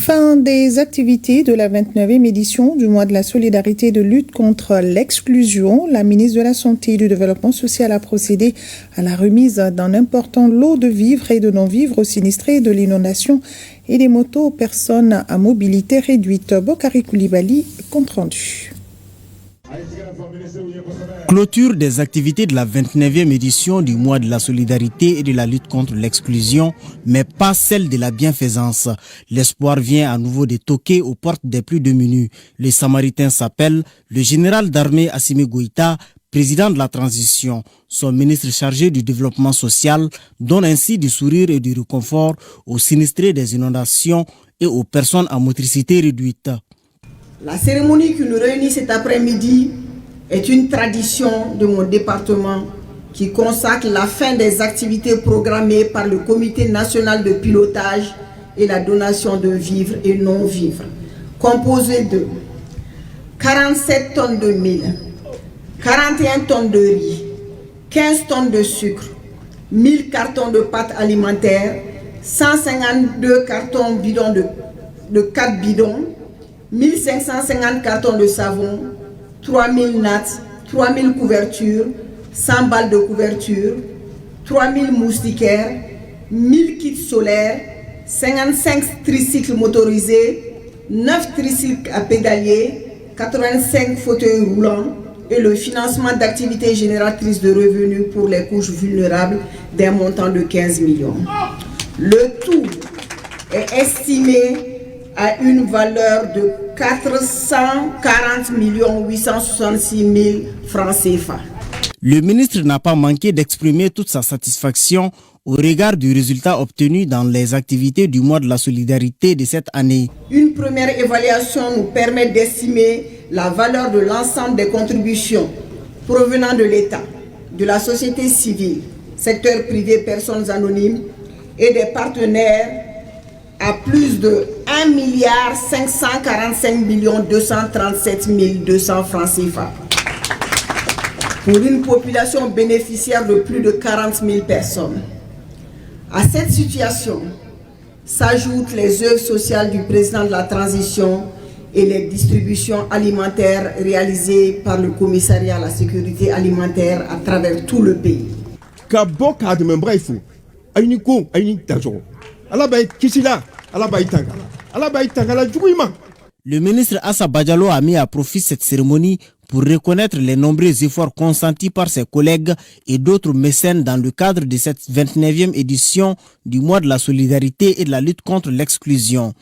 Fin des activités de la 29e édition du mois de la solidarité de lutte contre l'exclusion. La ministre de la Santé et du Développement social a procédé à la remise d'un important lot de vivres et de non-vivres aux sinistrés de l'inondation et des motos aux personnes à mobilité réduite. Bokari Koulibaly, compte rendu. Clôture des activités de la 29e édition du mois de la solidarité et de la lutte contre l'exclusion, mais pas celle de la bienfaisance. L'espoir vient à nouveau de toquer aux portes des plus démunis. Les Samaritains s'appellent le général d'armée Assimi Goïta, président de la transition. Son ministre chargé du développement social donne ainsi du sourire et du réconfort aux sinistrés des inondations et aux personnes à motricité réduite. La cérémonie qui nous réunit cet après-midi est une tradition de mon département qui consacre la fin des activités programmées par le Comité national de pilotage et la donation de vivres et non-vivres, composé de 47 tonnes de mil, 41 tonnes de riz, 15 tonnes de sucre, 1000 cartons de pâtes alimentaires, 152 cartons bidons de 4 bidons, 1550 cartons de savon, 3000 nattes, 3000 couvertures, 100 balles de couverture, 3000 moustiquaires, 1000 kits solaires, 55 tricycles motorisés, 9 tricycles à pédalier, 85 fauteuils roulants et le financement d'activités génératrices de revenus pour les couches vulnérables d'un montant de 15 millions. Le tout est estimé à une valeur de 440 866 000 francs CFA. Le ministre n'a pas manqué d'exprimer toute sa satisfaction au regard du résultat obtenu dans les activités du mois de la solidarité de cette année. Une première évaluation nous permet d'estimer la valeur de l'ensemble des contributions provenant de l'État, de la société civile, secteur privé, personnes anonymes et des partenaires à plus de 1 545 237 200 francs CFA pour une population bénéficiaire de plus de 40 000 personnes. À cette situation s'ajoutent les œuvres sociales du président de la transition et les distributions alimentaires réalisées par le commissariat à la sécurité alimentaire à travers tout le pays. Le ministre Assa Badjalo a mis à profit cette cérémonie pour reconnaître les nombreux efforts consentis par ses collègues et d'autres mécènes dans le cadre de cette 29e édition du mois de la solidarité et de la lutte contre l'exclusion.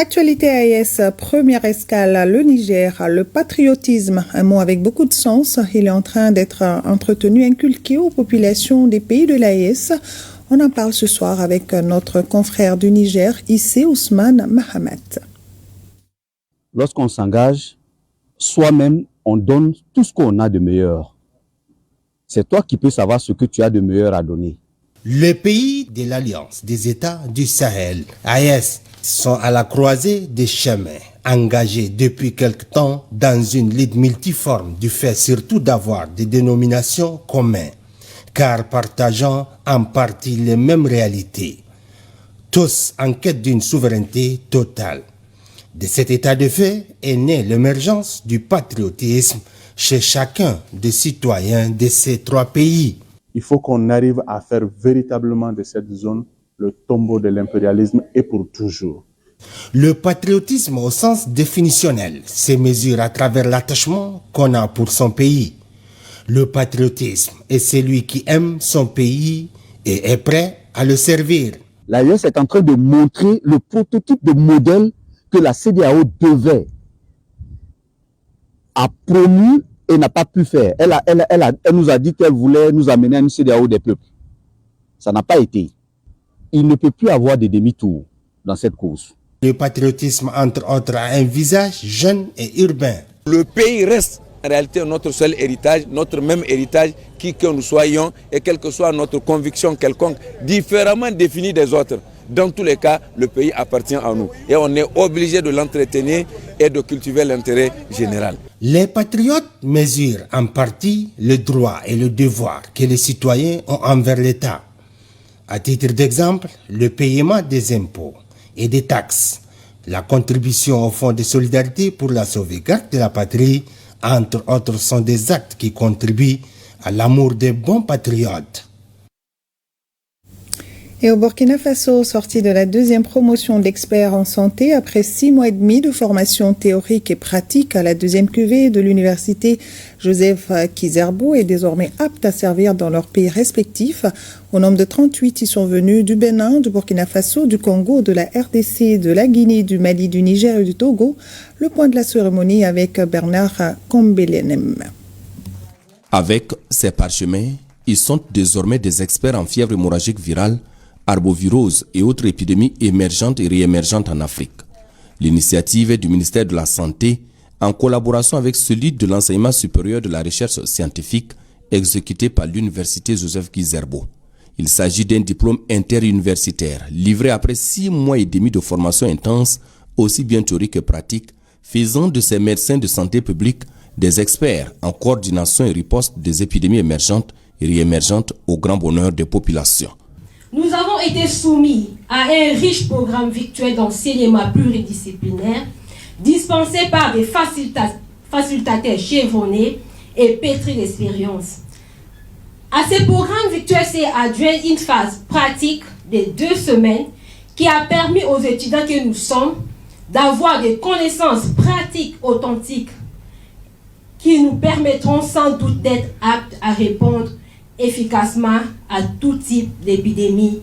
Actualité AES, première escale, le Niger, le patriotisme, un mot avec beaucoup de sens. Il est en train d'être entretenu, inculqué aux populations des pays de l'AES. On en parle ce soir avec notre confrère du Niger, Issé Ousmane Mahamat. Lorsqu'on s'engage, soi-même, on donne tout ce qu'on a de meilleur. C'est toi qui peux savoir ce que tu as de meilleur à donner. Les pays de l'Alliance des États du Sahel, AES, sont à la croisée des chemins, engagés depuis quelque temps dans une lutte multiforme du fait surtout d'avoir des dénominations communes, car partageant en partie les mêmes réalités, tous en quête d'une souveraineté totale. De cet état de fait est née l'émergence du patriotisme chez chacun des citoyens de ces trois pays. Il faut qu'on arrive à faire véritablement de cette zone le tombeau de l'impérialisme et pour toujours. Le patriotisme au sens définitionnel se mesure à travers l'attachement qu'on a pour son pays. Le patriotisme est celui qui aime son pays et est prêt à le servir. L'AES est en train de montrer le prototype de modèle que la CEDEAO devait, a promu et n'a pas pu faire. Elle nous a dit qu'elle voulait nous amener à une CEDEAO des peuples. Ça n'a pas été. Il ne peut plus avoir de demi-tour dans cette cause. Le patriotisme, entre autres, a un visage jeune et urbain. Le pays reste en réalité notre seul héritage, notre même héritage, qui que nous soyons et quelle que soit notre conviction quelconque, différemment définie des autres. Dans tous les cas, le pays appartient à nous et on est obligé de l'entretenir et de cultiver l'intérêt général. Les patriotes mesurent en partie le droit et le devoir que les citoyens ont envers l'État. À titre d'exemple, le paiement des impôts et des taxes, la contribution au Fonds de solidarité pour la sauvegarde de la patrie, entre autres, sont des actes qui contribuent à l'amour des bons patriotes. Et au Burkina Faso, sorti de la deuxième promotion d'experts en santé, après 6 mois et demi de formation théorique et pratique à la deuxième cuvée de l'université Joseph Kizerbo, est désormais apte à servir dans leurs pays respectifs. Au nombre de 38, ils sont venus du Bénin, du Burkina Faso, du Congo, de la RDC, de la Guinée, du Mali, du Niger et du Togo. Le point de la cérémonie avec Bernard Kombelenem. Avec ces parchemins, ils sont désormais des experts en fièvre hémorragique virale, arbovirose et autres épidémies émergentes et réémergentes en Afrique. L'initiative est du ministère de la Santé en collaboration avec celui de l'enseignement supérieur de la recherche scientifique exécuté par l'université Joseph Kizerbo. Il s'agit d'un diplôme interuniversitaire livré après 6 mois et demi de formation intense, aussi bien théorique que pratique, faisant de ces médecins de santé publique des experts en coordination et riposte des épidémies émergentes et réémergentes au grand bonheur des populations. Nous avons été soumis à un riche programme virtuel d'enseignement pluridisciplinaire dispensé par des facilitateurs chevronnés et pétris d'expérience. À ce programme virtuel s'est adjoint une phase pratique de 2 semaines qui a permis aux étudiants que nous sommes d'avoir des connaissances pratiques authentiques qui nous permettront sans doute d'être aptes à répondre efficacement à tout type d'épidémie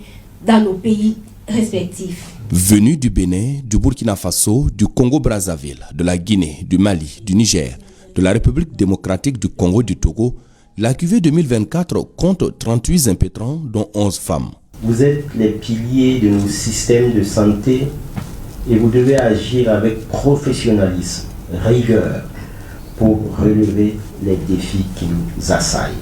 dans nos pays respectifs. Venus du Bénin, du Burkina Faso, du Congo-Brazzaville, de la Guinée, du Mali, du Niger, de la République démocratique du Congo et du Togo, la cuvée 2024 compte 38 impétrants, dont 11 femmes. Vous êtes les piliers de nos systèmes de santé et vous devez agir avec professionnalisme, rigueur, pour relever les défis qui nous assaillent.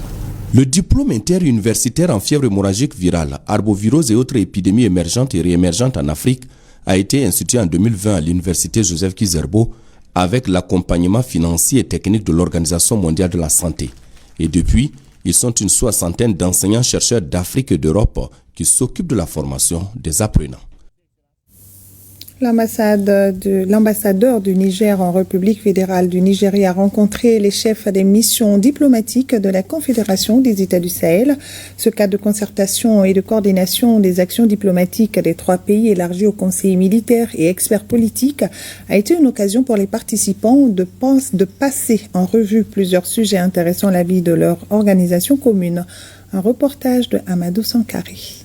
Le diplôme interuniversitaire en fièvre hémorragique virale, arbovirose et autres épidémies émergentes et réémergentes en Afrique a été institué en 2020 à l'université Joseph Kizerbo avec l'accompagnement financier et technique de l'Organisation mondiale de la santé. Et depuis, ils sont une 60aine d'enseignants-chercheurs d'Afrique et d'Europe qui s'occupent de la formation des apprenants. L'ambassadeur du Niger en République fédérale du Nigeria a rencontré les chefs des missions diplomatiques de la Confédération des États du Sahel. Ce cadre de concertation et de coordination des actions diplomatiques des 3 pays élargis au conseil militaire et experts politiques a été une occasion pour les participants de passer en revue plusieurs sujets intéressant la vie de leur organisation commune. Un reportage de Amadou Sankari.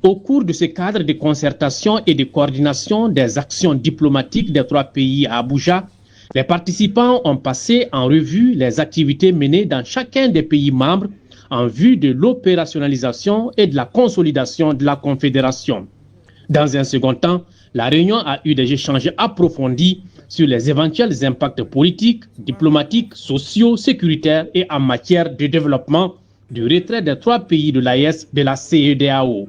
Au cours de ce cadre de concertation et de coordination des actions diplomatiques des 3 pays à Abuja, les participants ont passé en revue les activités menées dans chacun des pays membres en vue de l'opérationnalisation et de la consolidation de la Confédération. Dans un second temps, la réunion a eu des échanges approfondis sur les éventuels impacts politiques, diplomatiques, sociaux, sécuritaires et en matière de développement du retrait des 3 pays de l'AES de la CEDEAO.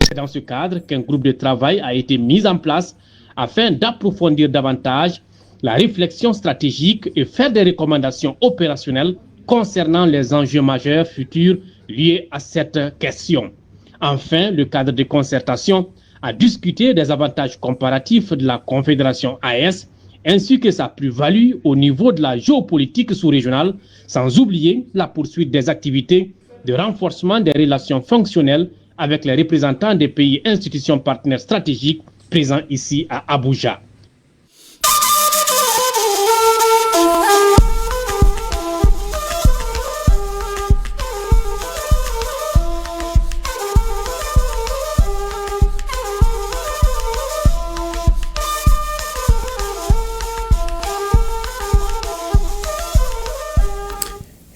C'est dans ce cadre qu'un groupe de travail a été mis en place afin d'approfondir davantage la réflexion stratégique et faire des recommandations opérationnelles concernant les enjeux majeurs futurs liés à cette question. Enfin, le cadre de concertation a discuté des avantages comparatifs de la Confédération AES ainsi que sa plus-value au niveau de la géopolitique sous-régionale, sans oublier la poursuite des activités de renforcement des relations fonctionnelles avec les représentants des pays institutions partenaires stratégiques présents ici à Abuja.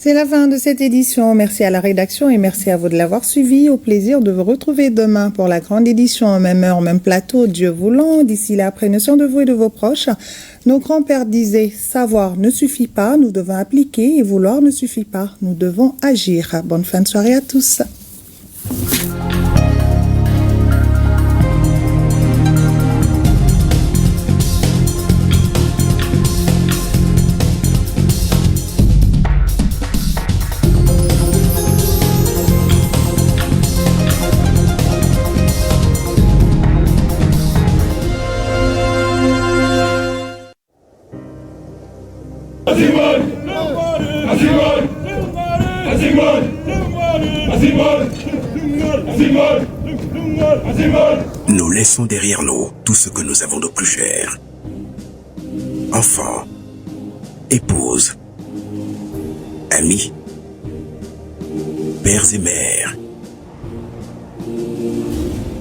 C'est la fin de cette édition. Merci à la rédaction et merci à vous de l'avoir suivi. Au plaisir de vous retrouver demain pour la grande édition, même heure, même plateau, Dieu voulant. D'ici là, prenez soin de vous et de vos proches. Nos grands-pères disaient, savoir ne suffit pas, nous devons appliquer, et vouloir ne suffit pas, nous devons agir. Bonne fin de soirée à tous. Nous laissons derrière nous tout ce que nous avons de plus cher. Enfants, épouses, amis, pères et mères.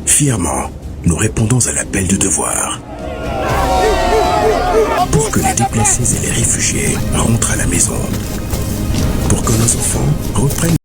Fièrement, nous répondons à l'appel du devoir. Pour que les déplacés et les réfugiés rentrent à la maison. Pour que nos enfants reprennent